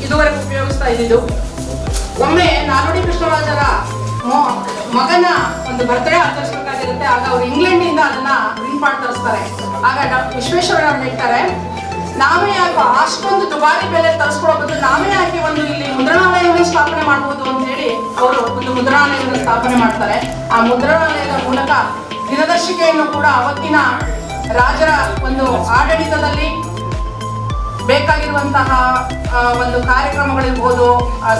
ಇದುವರೆಗೆ ಉಪಯೋಗಿಸ್ತಾ ಇದ್ದಿದ್ದು, ಒಮ್ಮೆ ನಾಲ್ವಡಿ ಕೃಷ್ಣರಾಜರ ಮಗನ ಒಂದು ಬರ್ತ್ಡೇ ಆಚರಿಸಬೇಕಾಗಿರುತ್ತೆ. ಆಗ ಅವರು ಇಂಗ್ಲೆಂಡಿಂದ ಅದನ್ನ ಪ್ರಿಂಟ್ ಮಾಡಿ ತರಿಸ್ತಾರೆ. ಆಗ ಡಾಕ್ಟರ್ ವಿಶ್ವೇಶ್ವರಯ್ಯ ಅವರು ಹೇಳ್ತಾರೆ, ನಾವೇ ಯಾಕೆ ಅಷ್ಟೊಂದು ದುಬಾರಿ ಬೆಲೆ ತರಿಸ್ಕೊಳ್ಳೋ ಬದಲು ನಾವೇ ಯಾಕೆ ಒಂದು ಇಲ್ಲಿ ಮುದ್ರಣಾಲಯವನ್ನು ಸ್ಥಾಪನೆ ಮಾಡ್ಬೋದು ಅಂತ ಹೇಳಿ ಅವರು ಒಂದು ಮುದ್ರಣಾಲಯವನ್ನು ಸ್ಥಾಪನೆ ಮಾಡ್ತಾರೆ. ಆ ಮುದ್ರಣಾಲಯದ ಮೂಲಕ ದಿನದರ್ಶಿಕೆಯನ್ನು ಕೂಡ ಅವತ್ತಿನ ರಾಜರ ಒಂದು ಆಡಳಿತದಲ್ಲಿ ಬೇಕಾಗಿರುವಂತಹ ಒಂದು ಕಾರ್ಯಕ್ರಮಗಳಿರ್ಬೋದು,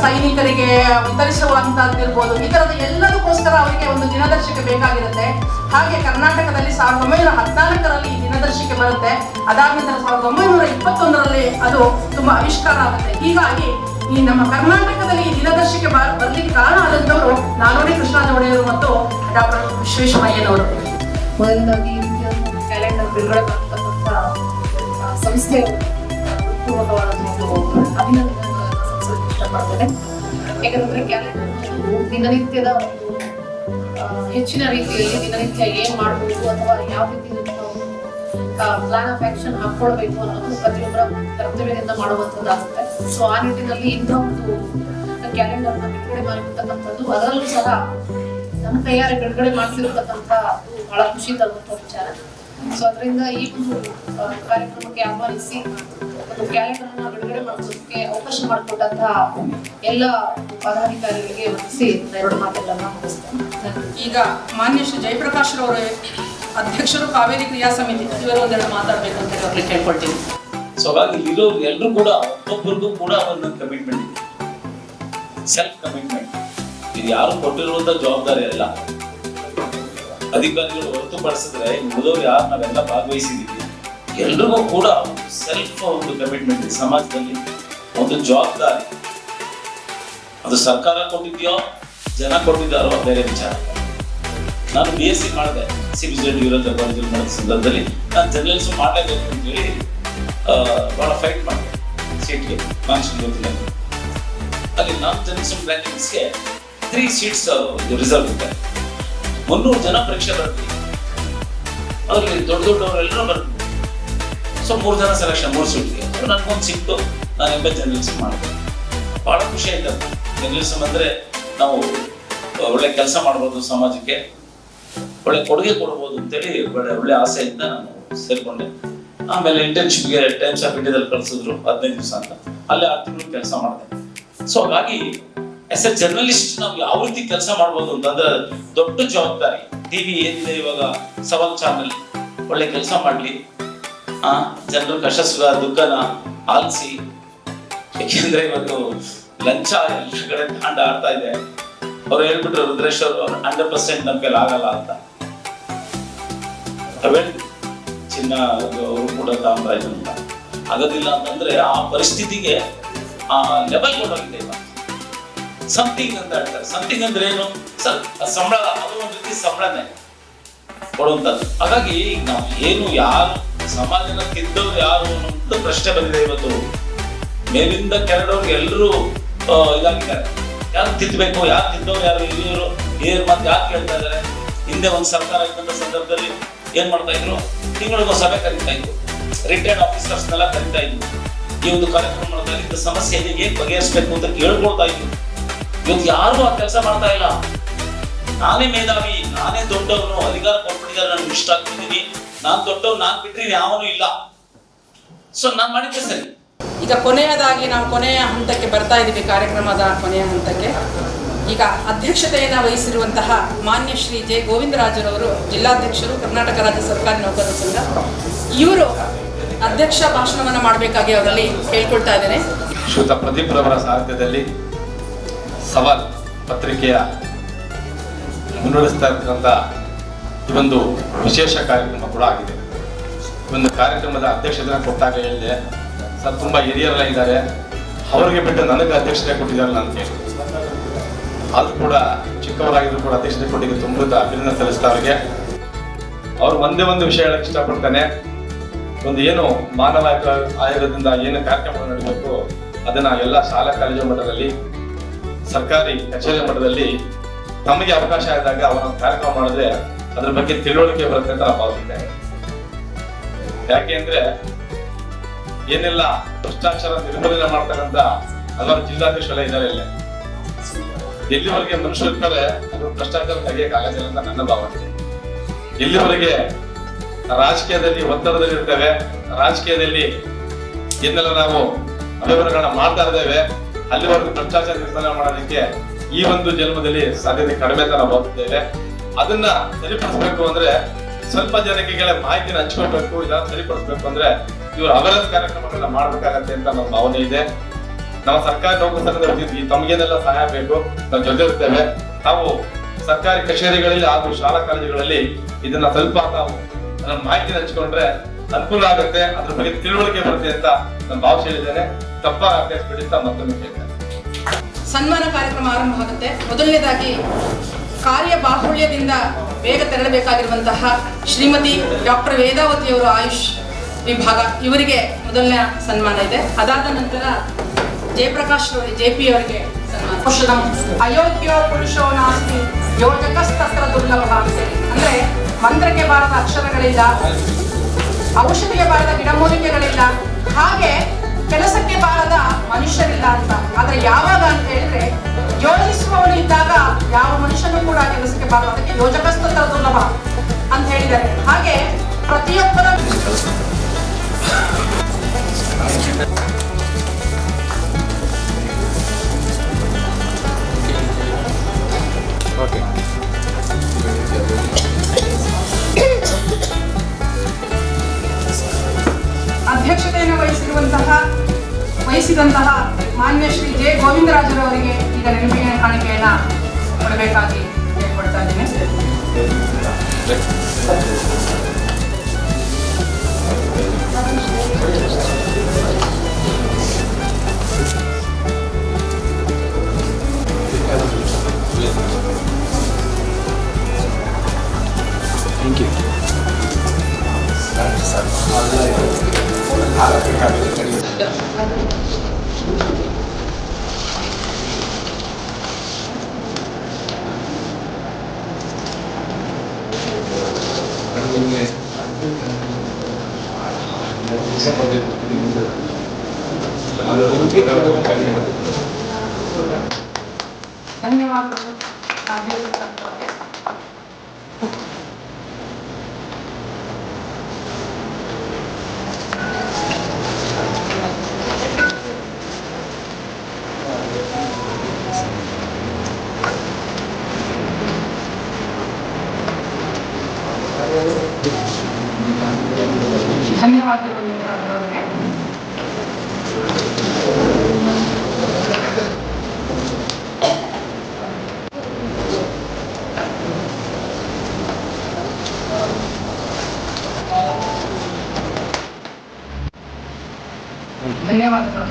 ಸೈನಿಕರಿಗೆ ವಿತರಿಸುವಂತಹದ್ದಿರ್ಬೋದು, ಈ ಥರದ ಎಲ್ಲದಕ್ಕೋಸ್ಕರ ಅವರಿಗೆ ಒಂದು ದಿನದರ್ಶಿಕೆ ಬೇಕಾಗಿರುತ್ತೆ. ಹಾಗೆ ಕರ್ನಾಟಕದಲ್ಲಿ 1914ರಲ್ಲಿ ಈ ದಿನದರ್ಶಿಕೆ ಬರುತ್ತೆ. ಅದಾದ ನಂತರ 1921ರಲ್ಲಿ ಅದು ತುಂಬಾ ಆವಿಷ್ಕಾರ ಆಗುತ್ತೆ. ಹೀಗಾಗಿ ಈ ನಮ್ಮ ಕರ್ನಾಟಕದಲ್ಲಿ ಈ ದಿನದರ್ಶಿಕೆ ಬರ್ಲಿಕ್ಕೆ ಕಾರಣ ಆದಂಥವರು ನಾಲ್ವಡಿ ಕೃಷ್ಣರಾಜ ಒಡೆಯರು ಮತ್ತು ಡಾಕ್ಟರ್ ವಿಶ್ವೇಶ್ವರಯ್ಯನವರು. ಮೊದಲನೇದಾಗಿ ಕ್ಯಾಲೆಂಡರ್ ಬಿಡುಗಡೆ ಮಾಡ್ತಕ್ಕಂಥ ಸಂಸ್ಥೆ ಪೂರ್ವಕವಾದ ಅಭಿನಂದನೆಗಳನ್ನು ಸಲ್ಲಿಸಲು ಇಷ್ಟಪಡ್ತೇನೆ. ಯಾಕಂದ್ರೆ ಕ್ಯಾಲೆಂಡರ್ ದಿನನಿತ್ಯದ ಒಂದು ಹೆಚ್ಚಿನ ರೀತಿಯಲ್ಲಿ ದಿನನಿತ್ಯ ಏನ್ ಮಾಡ್ಬೋದು ಅಥವಾ ಯಾವ ರೀತಿ ಪ್ಲಾನ್ ಆಫ್ ಆಕ್ಷನ್ ಹಾಕೊಳ್ಬೇಕು ಅನ್ನೋದು ಪ್ರತಿಯೊಬ್ಬರ ಕರ್ತವ್ಯದಿಂದ ಮಾಡುವಂಥದ್ದಾಗುತ್ತೆ. ಸೊ ಆ ನಿಟ್ಟಿನಲ್ಲಿ ಇಂಥ ಒಂದು ಕ್ಯಾಲೆಂಡರ್ನ ಬಿಡುಗಡೆ ಮಾಡಿರ್ತಕ್ಕಂಥದ್ದು, ಅದರಲ್ಲೂ ಸಹ ನಮ್ಮ ಕೈಯಾರೆ ಬಿಡುಗಡೆ ಮಾಡಿಸಿರ್ತಕ್ಕಂಥ ಬಹಳ ಖುಷಿ ತರುವಂಥ ವಿಚಾರ. ಸೊ ಅದರಿಂದ ಈ ಒಂದು ಕಾರ್ಯಕ್ರಮಕ್ಕೆ ಆಹ್ವಾನಿಸಿ ಒಂದು ಕ್ಯಾಲೆಂಡರ್ನ ಬಿಡುಗಡೆ ಮಾಡೋದಕ್ಕೆ ಅವಕಾಶ ಮಾಡಿಕೊಟ್ಟಂತಹ ಎಲ್ಲ ಪದಾಧಿಕಾರಿಗಳಿಗೆ ವಂದಿಸಿ 2 ಮಾತುಗಳನ್ನ ಮುಗಿಸ್ತೇನೆ. ಈಗ ಮಾನ್ಯ ಶ್ರೀ ಜಯಪ್ರಕಾಶ್ ರವರು ಅಧ್ಯಕ್ಷರು ಕಾವೇರಿ ಕ್ರಿಯಾ ಸಮಿತಿ, ಇವರು 1-2 ಮಾತಾಡಬೇಕು ಅಂತ ಅವ್ರಿಗೆ ಕೇಳ್ಕೊಳ್ತೀನಿ. ಸೊ ಹಾಗಾಗಿ ಇರೋರು ಎಲ್ಲರೂ ಕೂಡ ಒಬ್ಬೊಬ್ಬರಿಗೂ ಕೂಡ ಒಂದು ಕಮಿಟ್ಮೆಂಟ್ ಇದೆ, ಸೆಲ್ಫ್ ಕಮಿಟ್ಮೆಂಟ್. ಇದು ಯಾರು ಕೊಟ್ಟಿರುವಂತ ಜವಾಬ್ದಾರಿ ಅಲ್ಲ. ಅಧಿಕಾರಿಗಳು ಹೊರತುಪಡಿಸಿದ್ರೆ ಉಳಿದವರು ಯಾರು ನಾವೆಲ್ಲ ಭಾಗವಹಿಸಿದ್ದೀವಿ, ಎಲ್ರಿಗೂ ಕೂಡ ಸೆಲ್ಫ್ ಒಂದು ಕಮಿಟ್ಮೆಂಟ್ ಇದೆ. ಸಮಾಜದಲ್ಲಿ ಒಂದು ಜವಾಬ್ದಾರಿ, ಅದು ಸರ್ಕಾರ ಕೊಟ್ಟಿದ್ಯೋ ಜನ ಕೊಟ್ಟಿದ್ದಾರೋ ಬೇರೆ ವಿಚಾರ. ನಾನು BSc ಮಾಡಿದೆ, CBZ ಯುವರಾಜ ಕಾಲೇಜಲ್ಲಿ ಮಾಡಿದ ಸಂದರ್ಭದಲ್ಲಿ ನಾನು ಜರ್ನಲಿಸಮ್ ಮಾಡಲೇಬೇಕು ಅಂತೇಳಿ ಭಾಳ ಫೈಟ್ ಮಾಡಿದೆ ಸೀಟ್ಗೆ ಕಾನ್ಸ್ಟಿಟ್ಯೂಷನ್ ಗೊತ್ತಿಲ್ಲ. ಅಲ್ಲಿ ನಾನು ಜರ್ನಲಿಸಮ್ ಬ್ರ್ಯಾಂಕಿಂಗ್ಸ್ಗೆ 3 ಸೀಟ್ಸ್ ರಿಸರ್ವ್ ಇದೆ. 300 ಜನ ಪರೀಕ್ಷೆ ಬರ್ತೀವಿ, ಅದರಲ್ಲಿ ದೊಡ್ಡವರೆಲ್ಲರೂ ಬರ್ತೀವಿ. ಸೊ 3 ಜನ ಸೆಲೆಕ್ಷನ್, 3 ಸೀಟ್ಗೆ ನನಗೊಂದು ಸಿಕ್ತು. ನಾನು ಜರ್ನಲಿಸಮ್ ಮಾಡಿದೆ. ಭಾಳ ಖುಷಿ ಆಯ್ತು. ಜರ್ನಲಿಸಮ್ ಅಂದರೆ ನಾವು ಒಳ್ಳೆ ಕೆಲಸ ಮಾಡ್ಬೋದು, ಸಮಾಜಕ್ಕೆ ಒಳ್ಳೆ ಕೊಡುಗೆ ಕೊಡ್ಬೋದು ಅಂತೇಳಿ ಒಳ್ಳೆ ಆಸೆಯಿಂದ ನಾನು ಸೇರಿಕೊಂಡೆ. ಆಮೇಲೆ ಇಂಟರ್ನ್ಶಿಪ್ಗೆ ಟೈಮ್ಸ್ ಆಫ್ ಇಂಡಿಯಾದಲ್ಲಿ ಕಳಿಸಿದ್ರು 15 ದಿವಸ ಅಂತ, ಅಲ್ಲೇ 6 ತಿಂಗಳು ಕೆಲಸ ಮಾಡಿದೆ. ಸೊ ಹಾಗಾಗಿ ಎಸ್ ಎ ಜರ್ನಲಿಸ್ಟ್ ನಾವು ಯಾವ ರೀತಿ ಕೆಲಸ ಮಾಡ್ಬೋದು ಅಂತಂದ್ರೆ ದೊಡ್ಡ ಜವಾಬ್ದಾರಿ. ಟಿವಿ ಏನಿದೆ ಇವಾಗ, ಸವಾಲ್ ಚಾನಲ್ ಒಳ್ಳೆ ಕೆಲಸ ಮಾಡಲಿ, ಜನರ ಕಷ್ಟ ಸುಖ ದುಃಖನ ಆಲಿಸಿ. ಯಾಕೆಂದ್ರೆ ಇವತ್ತು ಲಂಚ ಎಲ್ಲ ಕಡೆ ತಾಂಡ ಆಡ್ತಾ ಇದೆ. ಅವ್ರು ಹೇಳ್ಬಿಟ್ರು ರುದ್ರೇಶ್ ಅವರು 100% ನಮ್ಮ ಕೈಲಿ ಆಗಲ್ಲ ಅಂತ. ಚಿನ್ನ ಅವರು ಕೂಡ ತಾಮ್ರ ಅಂತ ಆಗೋದಿಲ್ಲ ಅಂತಂದ್ರೆ ಆ ಪರಿಸ್ಥಿತಿಗೆ ಆ ಲೆವೆಲ್ ಕೊಡೋಗಿದೆ ಇಲ್ಲ. ಸಮಥಿಂಗ್ ಅಂತ ಹೇಳ್ತಾರೆ. ಸಮಥಿಂಗ್ ಅಂದ್ರೆ ಏನು? ಸಂಬಳ, ಅದು ಒಂದು ರೀತಿ ಸಂಬಳನೇ ಕೊಡುವಂಥದ್ದು. ಹಾಗಾಗಿ ನಾವು ಏನು ಯಾರು ಸಮಾಜನ ತಿದ್ದವ್ರು ಯಾರು ಅನ್ನೋದು ಪ್ರಶ್ನೆ ಬಂದಿದೆ ಇವತ್ತು. ಮೇಲಿಂದ ಕೆಳಗವ್ರಿಗೆ ಎಲ್ಲರೂ ಇದಾಗಿದ್ದಾರೆ. ಯಾರು ತಿದ್ದಬೇಕು, ಯಾರು ತಿದ್ದವ್ರು ಯಾರು, ಹಿರಿಯರು ಹಿರಿಯರು ಮಾತು ಯಾರು ಕೇಳ್ತಾ ಇದ್ದಾರೆ. ಹಿಂದೆ ಒಂದು ಸರ್ಕಾರ ಇದ್ದಂಥ ಸಂದರ್ಭದಲ್ಲಿ ಏನ್ ಮಾಡ್ತಾ ಇದ್ರು, ತಿಂಗಳಿಗೊಂದು ಸಭೆ ಕರೀತಾ ಇದ್ರು, ರಿಟೈರ್ಡ್ ಆಫೀಸರ್ಸ್ನೆಲ್ಲ ಕರೀತಾ ಇದ್ರು. ಈ ಒಂದು ಕಾರ್ಯಕ್ರಮದಲ್ಲಿ ಇಂಥ ಸಮಸ್ಯೆ ಹೇಗೆ ಬಗೆಹರಿಸಬೇಕು ಅಂತ ಕೇಳ್ಕೊಳ್ತಾ ಇದ್ರು. ಇವತ್ತು ಯಾರು ಆ ಕೆಲಸ ಮಾಡ್ತಾ ಇಲ್ಲ. ನಾನೇ ಮೇಧಾವಿ, ನಾನೇ ದೊಡ್ಡವನು, ಅಧಿಕಾರ ಕೊಟ್ಬಿಟ್ಟಿದ್ದಾರೆ, ನಾನು ಇಷ್ಟ ಆಗ್ತಿದ್ದೀನಿ, ನಾನ್ ದೊಡ್ಡವ್ರು, ನಾನ್ ಬಿಟ್ರೆ ಯಾವನು ಇಲ್ಲ, ಸೊ ನಾನ್ ಮಾಡಿದ್ದೆ ಸರಿ. ಈಗ ಕೊನೆಯದಾಗಿ ನಾವು ಕೊನೆಯ ಹಂತಕ್ಕೆ ಬರ್ತಾ ಇದ್ದೀವಿ, ಕಾರ್ಯಕ್ರಮದ ಕೊನೆಯ ಹಂತಕ್ಕೆ. ಈಗ ಅಧ್ಯಕ್ಷತೆಯನ್ನು ವಹಿಸಿರುವಂತಹ ಮಾನ್ಯ ಶ್ರೀ ಜೆ ಗೋವಿಂದರಾಜರವರು, ಜಿಲ್ಲಾಧ್ಯಕ್ಷರು, ಕರ್ನಾಟಕ ರಾಜ್ಯ ಸರ್ಕಾರಿ ನೌಕರರ ಸಂಘ, ಇವರು ಅಧ್ಯಕ್ಷ ಭಾಷಣವನ್ನು ಮಾಡಬೇಕಾಗಿ ಅವರಲ್ಲಿ ಕೇಳ್ಕೊಳ್ತಾ ಇದ್ದೇನೆ. ಶ್ರೀಯುತ ಪ್ರದೀಪ್ ರವರ ಸಾರಥ್ಯದಲ್ಲಿ ಸವಾಲ್ ಪತ್ರಿಕೆಯ ಮುನ್ನಡೆಸ್ತಾ ಇರ್ತಕ್ಕಂಥ ಈ ಒಂದು ವಿಶೇಷ ಕಾರ್ಯಕ್ರಮ ಕೂಡ ಆಗಿದೆ. ಈ ಒಂದು ಕಾರ್ಯಕ್ರಮದ ಅಧ್ಯಕ್ಷತೆನ ಕೊಟ್ಟಾಗ ಹೇಳಿದೆ, ಸರ್ ತುಂಬ ಹಿರಿಯರೆಲ್ಲ ಇದ್ದಾರೆ, ಅವರಿಗೆ ಬಿಟ್ಟು ನನಗೆ ಅಧ್ಯಕ್ಷತೆ ಕೊಟ್ಟಿದ್ದಾರಲ್ಲ ಅಂತ ಹೇಳಿ. ಅದು ಕೂಡ ಚಿಕ್ಕವರಾಗಿದ್ರು ಕೂಡ ಅಧ್ಯಕ್ಷತೆ ಕೊಟ್ಟಿಗೆ ತುಂಬ ಅಭಿನಂದನೆ ಸಲ್ಲಿಸ್ತಾ ಅವರಿಗೆ. ಅವ್ರು ಒಂದೇ ಒಂದು ವಿಷಯ ಹೇಳಕ್ಕೆ ಇಷ್ಟಪಡ್ತಾನೆ. ಒಂದು ಏನು ಮಾನವ ಆಯೋಗದಿಂದ ಏನು ಕಾರ್ಯಕ್ರಮ ನಡೀಬೇಕು ಅದನ್ನ ಎಲ್ಲ ಶಾಲಾ ಕಾಲೇಜು ಮಟ್ಟದಲ್ಲಿ, ಸರ್ಕಾರಿ ಕಚೇರಿ ಮಟ್ಟದಲ್ಲಿ ತಮಗೆ ಅವಕಾಶ ಆದಾಗ ಅವರ ಕಾರ್ಯಕ್ರಮ ಮಾಡಿದ್ರೆ ಅದ್ರ ಬಗ್ಗೆ ತಿಳುವಳಿಕೆ ಬರುತ್ತೆ ಅಂತ ನಾವು ಭಾವಿಸಿದ್ದೇವೆ. ಯಾಕೆ ಅಂದ್ರೆ ಏನೆಲ್ಲ ಭ್ರಷ್ಟಾಚಾರ ನಿರ್ಮೂಲನೆ ಮಾಡ್ತಕ್ಕಂಥ ಹಲವಾರು ಜಿಲ್ಲಾಧ್ಯಕ್ಷರೆಲ್ಲ ಇದ್ದಾರೆ. ಇಲ್ಲ ಎಲ್ಲಿವರೆಗೆ ಮನುಷ್ಯರು ಇರ್ತಾರೆ ಅದು ಭ್ರಷ್ಟಾಚಾರ ತೆಗೆಯಕ್ಕೆ ಆಗೋದಿಲ್ಲ ಅಂತ ನನ್ನ ಭಾವನೆ. ಎಲ್ಲಿವರೆಗೆ ರಾಜಕೀಯದಲ್ಲಿ ಒತ್ತಡದಲ್ಲಿ ಇರ್ತೇವೆ, ರಾಜಕೀಯದಲ್ಲಿ ಏನೆಲ್ಲ ನಾವು ಅವ್ಯವಹಾರಗಳನ್ನ ಮಾಡ್ತಾ ಇದ್ದೇವೆ, ಅಲ್ಲಿವರೆಗೂ ಭ್ರಷ್ಟಾಚಾರ ನಿರ್ಮೂಲನೆ ಮಾಡೋದಕ್ಕೆ ಈ ಒಂದು ಜನ್ಮದಲ್ಲಿ ಸಾಧ್ಯತೆ ಕಡಿಮೆ ಅಂತ ನಾವು ಭಾವಿಸ್ತೇವೆ. ಅದನ್ನ ಸರಿಪಡಿಸ್ಬೇಕು ಅಂದ್ರೆ ಸ್ವಲ್ಪ ಜನಕ್ಕೆ ಮಾಹಿತಿನ ಹಂಚ್ಕೊಳ್ಬೇಕು. ಇದನ್ನ ಸರಿಪಡಿಸ್ಬೇಕು ಅಂದ್ರೆ ಇವರು ಅವೇರ್ನೆಸ್ ಕಾರ್ಯಕ್ರಮಗಳನ್ನ ಮಾಡ್ಬೇಕಾಗತ್ತೆ ಅಂತ ನಮ್ಮ ಭಾವನೆ ಇದೆ. ನಮ್ಮ ಸರ್ಕಾರಿ ನೌಕರ ಸಂಘದ ತಮಗೇನೆಲ್ಲ ಸಹಾಯ ಬೇಕು ನಾವು ಜೊತೆ ಇರ್ತೇವೆ. ತಾವು ಸರ್ಕಾರಿ ಕಚೇರಿಗಳಲ್ಲಿ ಹಾಗೂ ಶಾಲಾ ಕಾಲೇಜುಗಳಲ್ಲಿ ಇದನ್ನ ಸ್ವಲ್ಪ ತಾವು ಮಾಹಿತಿನ ಹಂಚ್ಕೊಂಡ್ರೆ ಅನುಕೂಲ ಆಗುತ್ತೆ, ಅದ್ರ ಬಗ್ಗೆ ತಿಳುವಳಿಕೆ ಬರುತ್ತೆ ಅಂತ ನಾನು ಭಾವಿಸಿ ಹೇಳಿದ್ದೇನೆ. ತಪ್ಪಾಗಿ ಅರ್ಥೈಸ್ಬಿಡಿ ಅಂತ ಮತ್ತೊಮ್ಮೆ ಹೇಳ್ತೇನೆ. ಸನ್ಮಾನ ಕಾರ್ಯಕ್ರಮ ಆರಂಭ ಆಗುತ್ತೆ. ಮೊದಲನೇದಾಗಿ ಕಾರ್ಯ ಬಾಹುಳ್ಯದಿಂದ ಬೇಗ ತೆರಳಬೇಕಾಗಿರುವಂತಹ ಶ್ರೀಮತಿ ಡಾಕ್ಟರ್ ವೇದಾವತಿಯವರು ಆಯುಷ್ ವಿಭಾಗ, ಇವರಿಗೆ ಮೊದಲನೇ ಸನ್ಮಾನ ಇದೆ. ಅದಾದ ನಂತರ ಜಯಪ್ರಕಾಶ್ JP ಅವರಿಗೆ ಸನ್ಮಾನ. ಅಯೋಗ್ಯ ಪುರುಷೋ ನಾಸ್ತಿ ಯೋಜಕಸ್ತತ್ರ ದುರ್ಲಭ ಅಂತೇಳಿ, ಅಂದ್ರೆ ಮಂತ್ರಕ್ಕೆ ಬಾರದ ಅಕ್ಷರಗಳಿಲ್ಲ, ಔಷಧಿಗೆ ಬಾರದ ಗಿಡಮೂಲಿಕೆಗಳಿಲ್ಲ, ಹಾಗೆ ಕೆಲಸಕ್ಕೆ ಬಾರದ ಮನುಷ್ಯರಿಲ್ಲ ಅಂತ. ಆದ್ರೆ ಯಾವಾಗ ಅಂತ ಹೇಳಿದ್ರೆ ಯೋಜಿಸುವವನು ಇದ್ದಾಗ ಯಾವ ಮನುಷ್ಯನೂ ಕೂಡ ಕೆಲಸಕ್ಕೆ ಬಾರದು. ಅದಕ್ಕೆ ಯೋಜಕಸ್ತತ್ರ ದುರ್ಲಭ ಅಂತ ಹೇಳಿದ್ದಾರೆ. ಹಾಗೆ ಪ್ರತಿಯೊಬ್ಬರ ಅಧ್ಯಕ್ಷತೆಯನ್ನು ವಹಿಸಿದಂತಹ ಮಾನ್ಯ ಶ್ರೀ ಜೆ ಗೋವಿಂದರಾಜರವರಿಗೆ ಈಗ ನೆನಪಿನ ಕಾಣಿಕೆಯನ್ನ ಕೊಡಬೇಕಾಗಿ ಕೇಳ್ಕೊಳ್ತಾ ಇದ್ದೇನೆ. ಧನ್ಯವಾದಗಳು. ಧನ್ಯವಾದಗಳು. ಧನ್ಯವಾದಗಳು.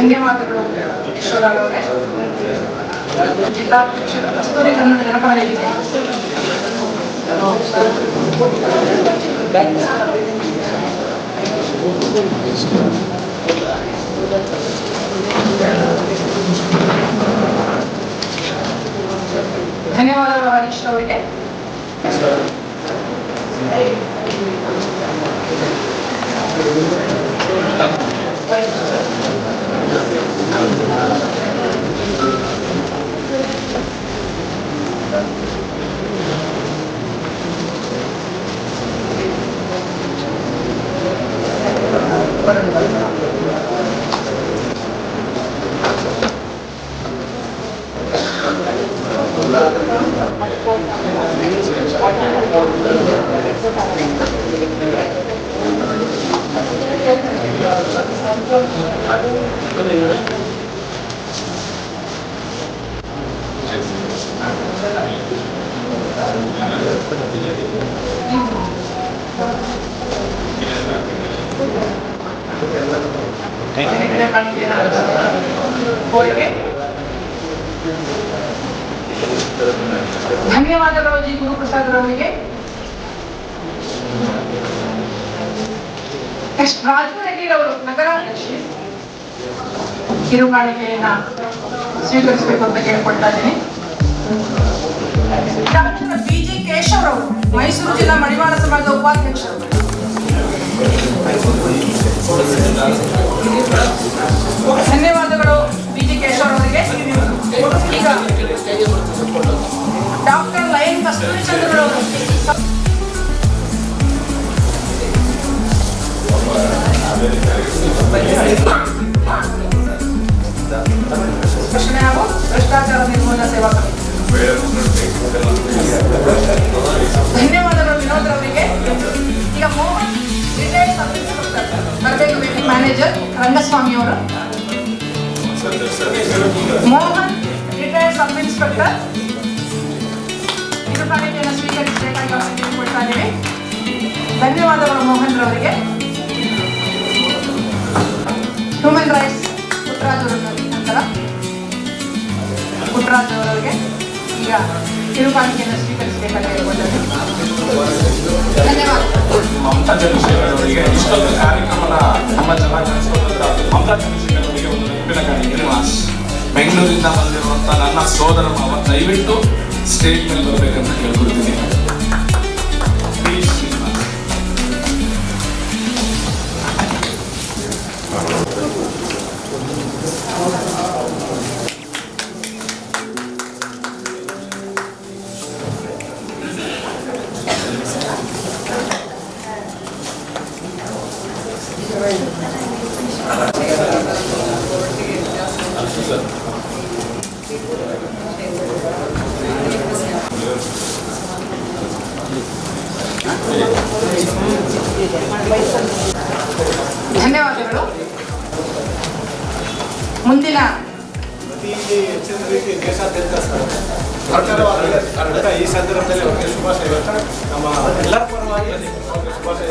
ಧನ್ಯವಾದಗಳು ಈಶ್ವರರಾವ್ ಅವರೇ. ಜಿಲ್ಲಾಧ್ಯಕ್ಷರು ಕಸ್ತೂರಿ ಕನ್ನಡ ಜನಪದ ವೇದಿಕೆ. ಧನ್ಯವಾದಗಳು ಹರೀಶ್ ಅವರಿಗೆ. ಧನ್ಯವಾದಗಳು ಜಿ ಗುರುಪ್ರಸಾದ್ ಅವರಿಗೆ. ನೆಕ್ಸ್ಟ್ ರಾಜು ರೆಡ್ಡಿ ಅವರು ನಗರಾಧ್ಯಕ್ಷೆ ಕಿರುಕಾಣಿಕೆಯನ್ನ ಸ್ವೀಕರಿಸಬೇಕು ಅಂತ ಕೇಳ್ಕೊಳ್ತಾ ಇದ್ದೀನಿ. ಡಾಕ್ಟರ್ BG ಕೇಶವ್ ಅವರು ಮೈಸೂರು ಜಿಲ್ಲಾ ಮಡಿವಾಳ ಸಮಾಜದ ಉಪಾಧ್ಯಕ್ಷರು. ಧನ್ಯವಾದಗಳು BG ಕೇಶವ್ ಅವರಿಗೆ. ಈಗ ಡಾಕ್ಟರ್ ಲಯನ್ ಕಸ್ತೂರಿ ಚಂದ್ರ ಅವರು ಪ್ರಶ್ನೆ ಹಾಗೂ ಭ್ರಷ್ಟಾಚಾರ ನಿರ್ಮೂಲನಾ ಸೇವಾ ಸಮಿತಿ. ಧನ್ಯವಾದಗಳು ವಿನೋದ್ ಅವರಿಗೆ. ಈಗ ಮೋಹನ್ ರಿಟೈರ್ಡ್ ಸಬ್ ಇನ್ಸ್ಪೆಕ್ಟರ್ ಬರಬೇಕು. ವೇದಿಕೆ ಮ್ಯಾನೇಜರ್ ರಂಗಸ್ವಾಮಿ ಅವರು. ಮೋಹನ್ ರಿಟೈರ್ಡ್ ಸಬ್ ಇನ್ಸ್ಪೆಕ್ಟರ್ ಕಿರುಕಾಣಿಕೆಯನ್ನು ಸ್ವೀಕರಿಸಬೇಕಾಗಿ ಅವರಿಗೆ ಕೇಳಿಕೊಳ್ತಾ ಇದ್ದೀವಿ. ಧನ್ಯವಾದಗಳು ಮೋಹನ್ ರವರಿಗೆ. ಹ್ಯೂಮನ್ ರೈಟ್ಸ್ ಪುಟ್ಟರಾಜ್ ಅವರ ನಂತರ ಪುಟ್ಟರಾಜ್ ಅವರಿಗೆ ಈಗ ಕಿರುಕಾಣಿಕೆಯನ್ನು ಸ್ವೀಕರಿಸಬೇಕಾಗಿ ಕೇಳಿಕೊಳ್ತಾರೆ. ಧನ್ಯವಾದಗಳು. ಮಮತಾ ಚಂದ್ರಶೇಖರ್ ಅವರಿಗೆ ಇಷ್ಟೊಂದು ಕಾರ್ಯಕ್ರಮನ ತುಂಬ ಚೆನ್ನಾಗಿ ನಡೆಸಿಕೊಟ್ಟಂತ ಮಮತಾ ಚಂದ್ರಶೇಖರ್ ಅವರಿಗೆ ಒಂದು ನೆನಪಿನ ಕಾಣಿಕೆ. ಶ್ರೀನಿವಾಸ್ ಬೆಂಗಳೂರಿಂದ ಬಂದಿರುವಂಥ ನನ್ನ ಸೋದರ ಮಾವ ದಯವಿಟ್ಟು ಸ್ಟೇಜ್ ಮೇಲೆ ಬರಬೇಕಂತ ಕೇಳ್ಕೊಳ್ತೀನಿ. ಪ್ಲೀಸ್ ಶ್ರೀನಿವಾಸ್. ಧನ್ಯವಾದಗಳು. ಮುಂದಿನ ಈ ಸಂದರ್ಭದಲ್ಲಿ ಅವರಿಗೆ ಶುಭಾಶಯ ನಮ್ಮ ಎಲ್ಲರ ಪರವಾಗಿ ಶುಭಾಶಯ.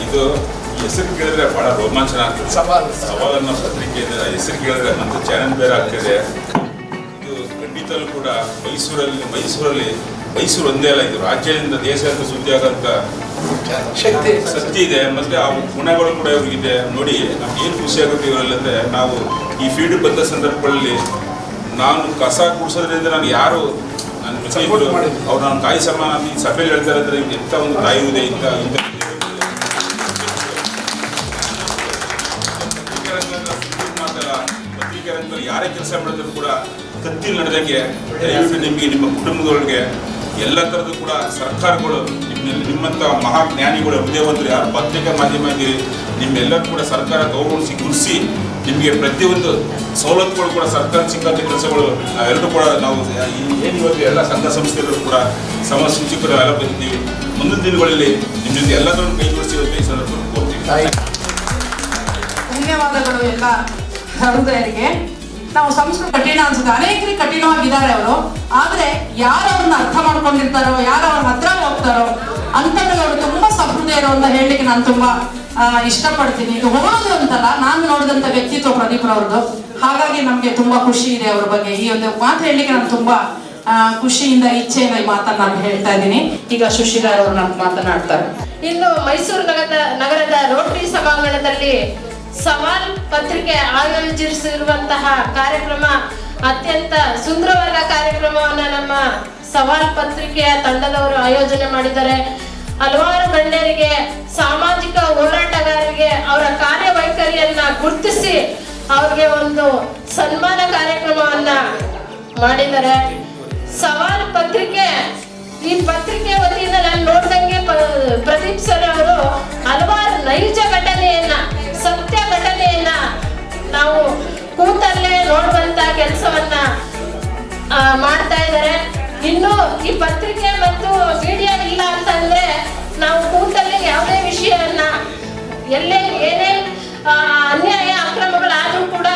ಇದು ಹೆಸರು ಕೇಳಿದ್ರೆ ಬಹಳ ರೋಮಾಂಚನ ಆಗ್ತದೆ. ಸವಾಲನ್ನ ಪತ್ರಿಕೆಯಿಂದ ಹೆಸರು ಕೇಳಿದ್ರೆ ನಮ್ಮದು ಚಾನೆಲ್ ಬೇರೆ ಆಗ್ತದೆ. ಇದು ಖಂಡಿತಲ್ಲೂ ಕೂಡ ಮೈಸೂರು ಒಂದೇ ಅಲ್ಲ, ಇದು ರಾಜ್ಯದಿಂದ ದೇಶದಿಂದ ಸುದ್ದಿ ಆಗೋಂಥ ಶಕ್ತಿ ಇದೆ. ಮತ್ತೆ ಆ ಗುಣಗಳು ಕೂಡ ಇವ್ರಿಗಿದೆ. ನೋಡಿ ನಮ್ಗೆ ಏನು ಖುಷಿ ಆಗುತ್ತೆ ಇವರಲ್ಲಂದ್ರೆ, ನಾವು ಈ ಫೀಲ್ಡ್ ಬಂದ ಸಂದರ್ಭಗಳಲ್ಲಿ ನಾನು ಕಸ ಗುಡಿಸೋದ್ರಿಂದ ನಾನು ಯಾರು ಅವ್ರು ನಾನು ತಾಯಿ ಸಮಾನ ಈ ಸಭೆಯಲ್ಲಿ ಹೇಳ್ತಾರೆ ಅಂದರೆ ಎಂಥ ಒಂದು ತಾಯಿ ಇದೆ, ಇಂಥ ಪತ್ರಿಕೆ ರಂಗದಲ್ಲಿ ಯಾರೇ ಕೆಲಸ ಮಾಡಿದ್ರು ಕೂಡ ಕತ್ತಿ ನಡೆದಂಗೆ ದಯವಿಟ್ಟು ನಿಮಗೆ ನಿಮ್ಮ ಕುಟುಂಬದೊಳಗೆ ಎಲ್ಲ ಥರದ್ದು ಕೂಡ ಸರ್ಕಾರಗಳು ನಿಮ್ಮಂಥ ಮಹಾಜ್ಞಾನಿಗಳು ಹೃದಯವಂತರು ಯಾರು ಪತ್ರಿಕಾ ಮಾಧ್ಯಮ ಇದ್ದೀರಿ, ನಿಮ್ಮೆಲ್ಲರೂ ಕೂಡ ಸರ್ಕಾರ ಗೌರವಿಸಿ ಗುರುಸಿ ನಿಮಗೆ ಪ್ರತಿಯೊಂದು ಸವಲತ್ತುಗಳು ಕೂಡ ಸರ್ಕಾರ ಸಿಕ್ಕಂಥ ಕೆಲಸಗಳು ನಾವೆಲ್ಲರೂ ಕೂಡ ನಾವು ಏನಿವತ್ತು ಎಲ್ಲ ಸಂಘ ಸಂಸ್ಥೆಗಳು ಕೂಡ ಸಮಾಜ ಸೂಚಕರು ಎಲ್ಲ ಬಂದಿದ್ದೀವಿ. ಮುಂದಿನ ದಿನಗಳಲ್ಲಿ ನಿಮ್ಮ ಜೊತೆ ಎಲ್ಲದನ್ನು ಕೈ ಜೋಡಿಸಿ ಈ ಸಂದರ್ಭದಲ್ಲಿ ಕೋರ್ತೀವಿ. ಧನ್ಯವಾದಗಳು ಎಲ್ಲ ಹೃದಯರಿಗೆ. ನಾವು ಸಂಸ್ಕೃತ ಕಠಿಣ ಅನ್ಸುತ್ತೆ, ಅನೇಕರಿಗೆ ಕಠಿಣವಾಗಿದ್ದಾರೆ ಅವರು. ಆದ್ರೆ ಯಾರು ಅವ್ರನ್ನ ಅರ್ಥ ಮಾಡ್ಕೊಂಡಿರ್ತಾರೋ, ಯಾರು ಅವ್ರ ಹತ್ರ ಹೋಗ್ತಾರೋ ಸಹೃದಯರು ಅಂತ ಹೇಳಲಿಕ್ಕೆ ನಾನು ತುಂಬಾ ಇಷ್ಟಪಡ್ತೀನಿ. ಇದು ಹೊಗಳೋದು ಅಂತಲ್ಲ, ನಾನು ನೋಡಿದಂತ ವ್ಯಕ್ತಿತ್ವ ಪ್ರದೀಪ್ ರವ್ರದ್ದು. ಹಾಗಾಗಿ ನಮ್ಗೆ ತುಂಬಾ ಖುಷಿ ಇದೆ ಅವ್ರ ಬಗ್ಗೆ. ಈ ಒಂದು ಮಾತು ಹೇಳಲಿಕ್ಕೆ ನಾನು ತುಂಬಾ ಖುಷಿಯಿಂದ ಇಚ್ಛೆಯಿಂದ ಈ ಮಾತನ್ನ ನಾನು ಹೇಳ್ತಾ ಇದ್ದೀನಿ. ಈಗ ಸುಶೀಲಾ ಅವರು ನಾನು ಮಾತನಾಡ್ತಾರೆ. ಇನ್ನು ಮೈಸೂರು ನಗರದ ರೋಟರಿ ಸಭಾಂಗಣದಲ್ಲಿ ಸವಾಲ್ ಪತ್ರಿಕೆ ಆಯೋಜಿಸಿರುವಂತಹ ಕಾರ್ಯಕ್ರಮ ಅತ್ಯಂತ ಸುಂದರವಾದ ಕಾರ್ಯಕ್ರಮವನ್ನ ನಮ್ಮ ಸವಾಲ್ ಪತ್ರಿಕೆಯ ತಂಡದವರು ಆಯೋಜನೆ ಮಾಡಿದ್ದಾರೆ. ಹಲವಾರು ಗಣ್ಯರಿಗೆ, ಸಾಮಾಜಿಕ ಹೋರಾಟಗಾರರಿಗೆ ಅವರ ಕಾರ್ಯವೈಖರಿಯನ್ನ ಗುರುತಿಸಿ ಅವ್ರಿಗೆ ಒಂದು ಸನ್ಮಾನ ಕಾರ್ಯಕ್ರಮವನ್ನ ಮಾಡಿದ್ದಾರೆ. ಸವಾಲ್ ಪತ್ರಿಕೆ, ಈ ಪತ್ರಿಕೆ ವತಿಯಿಂದ ನಾನು ನೋಡ್ದಂಗೆ ಪ್ರದೀಪ್ ಸರ್ ಅವರು ಹಲವಾರು ನೈಜ ಘಟನೆಯನ್ನ, ಸತ್ಯ ಘಟನೆಯನ್ನ ನಾವು ಕೂತಲ್ಲೇ ನೋಡುವಂತ ಕೆಲಸವನ್ನ ಮಾಡ್ತಾ ಇದ್ದಾರೆ. ಇನ್ನು ಈ ಪತ್ರಿಕೆ ಮತ್ತು ಮೀಡಿಯಾ ಇಲ್ಲ ಅಂತಂದ್ರೆ ನಾವು ಕೂತಲ್ಲೇ ಯಾವುದೇ ವಿಷಯವನ್ನ, ಎಲ್ಲೇ ಏನೇ ಅನ್ಯಾಯ ಅಕ್ರಮಗಳಾದ್ರೂ ಕೂಡ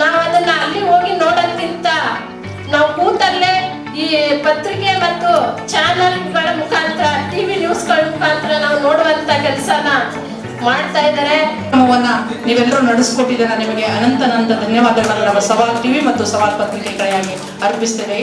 ನಾವು ಅದನ್ನ ಅಲ್ಲಿ ಹೋಗಿ ನೋಡೋದ್ಕಿಂತ ನಾವು ಕೂತಲ್ಲೇ ಈ ಪತ್ರಿಕೆ ಮತ್ತು ಚಾನೆಲ್ಗಳ ಮುಖಾಂತರ, ಟಿವಿ ನ್ಯೂಸ್ಗಳ ಮುಖಾಂತರ ನಾವು ನೋಡುವಂತ ಕೆಲಸನ ಮಾಡ್ತಾ ಇದ್ದಾರೆ. ನೀವೆಲ್ಲರೂ ನಡೆಸ್ಕೊಟ್ಟಿದ್ದೀರಾ. ನಿಮಗೆ ಅನಂತ ಧನ್ಯವಾದಗಳನ್ನು ನಮ್ಮ ಸವಾಲ್ ಟಿವಿ ಮತ್ತು ಸವಾಲ್ ಪತ್ರಿಕೆಗಳಿಗಾಗಿ ಅರ್ಪಿಸ್ತೇವೆ.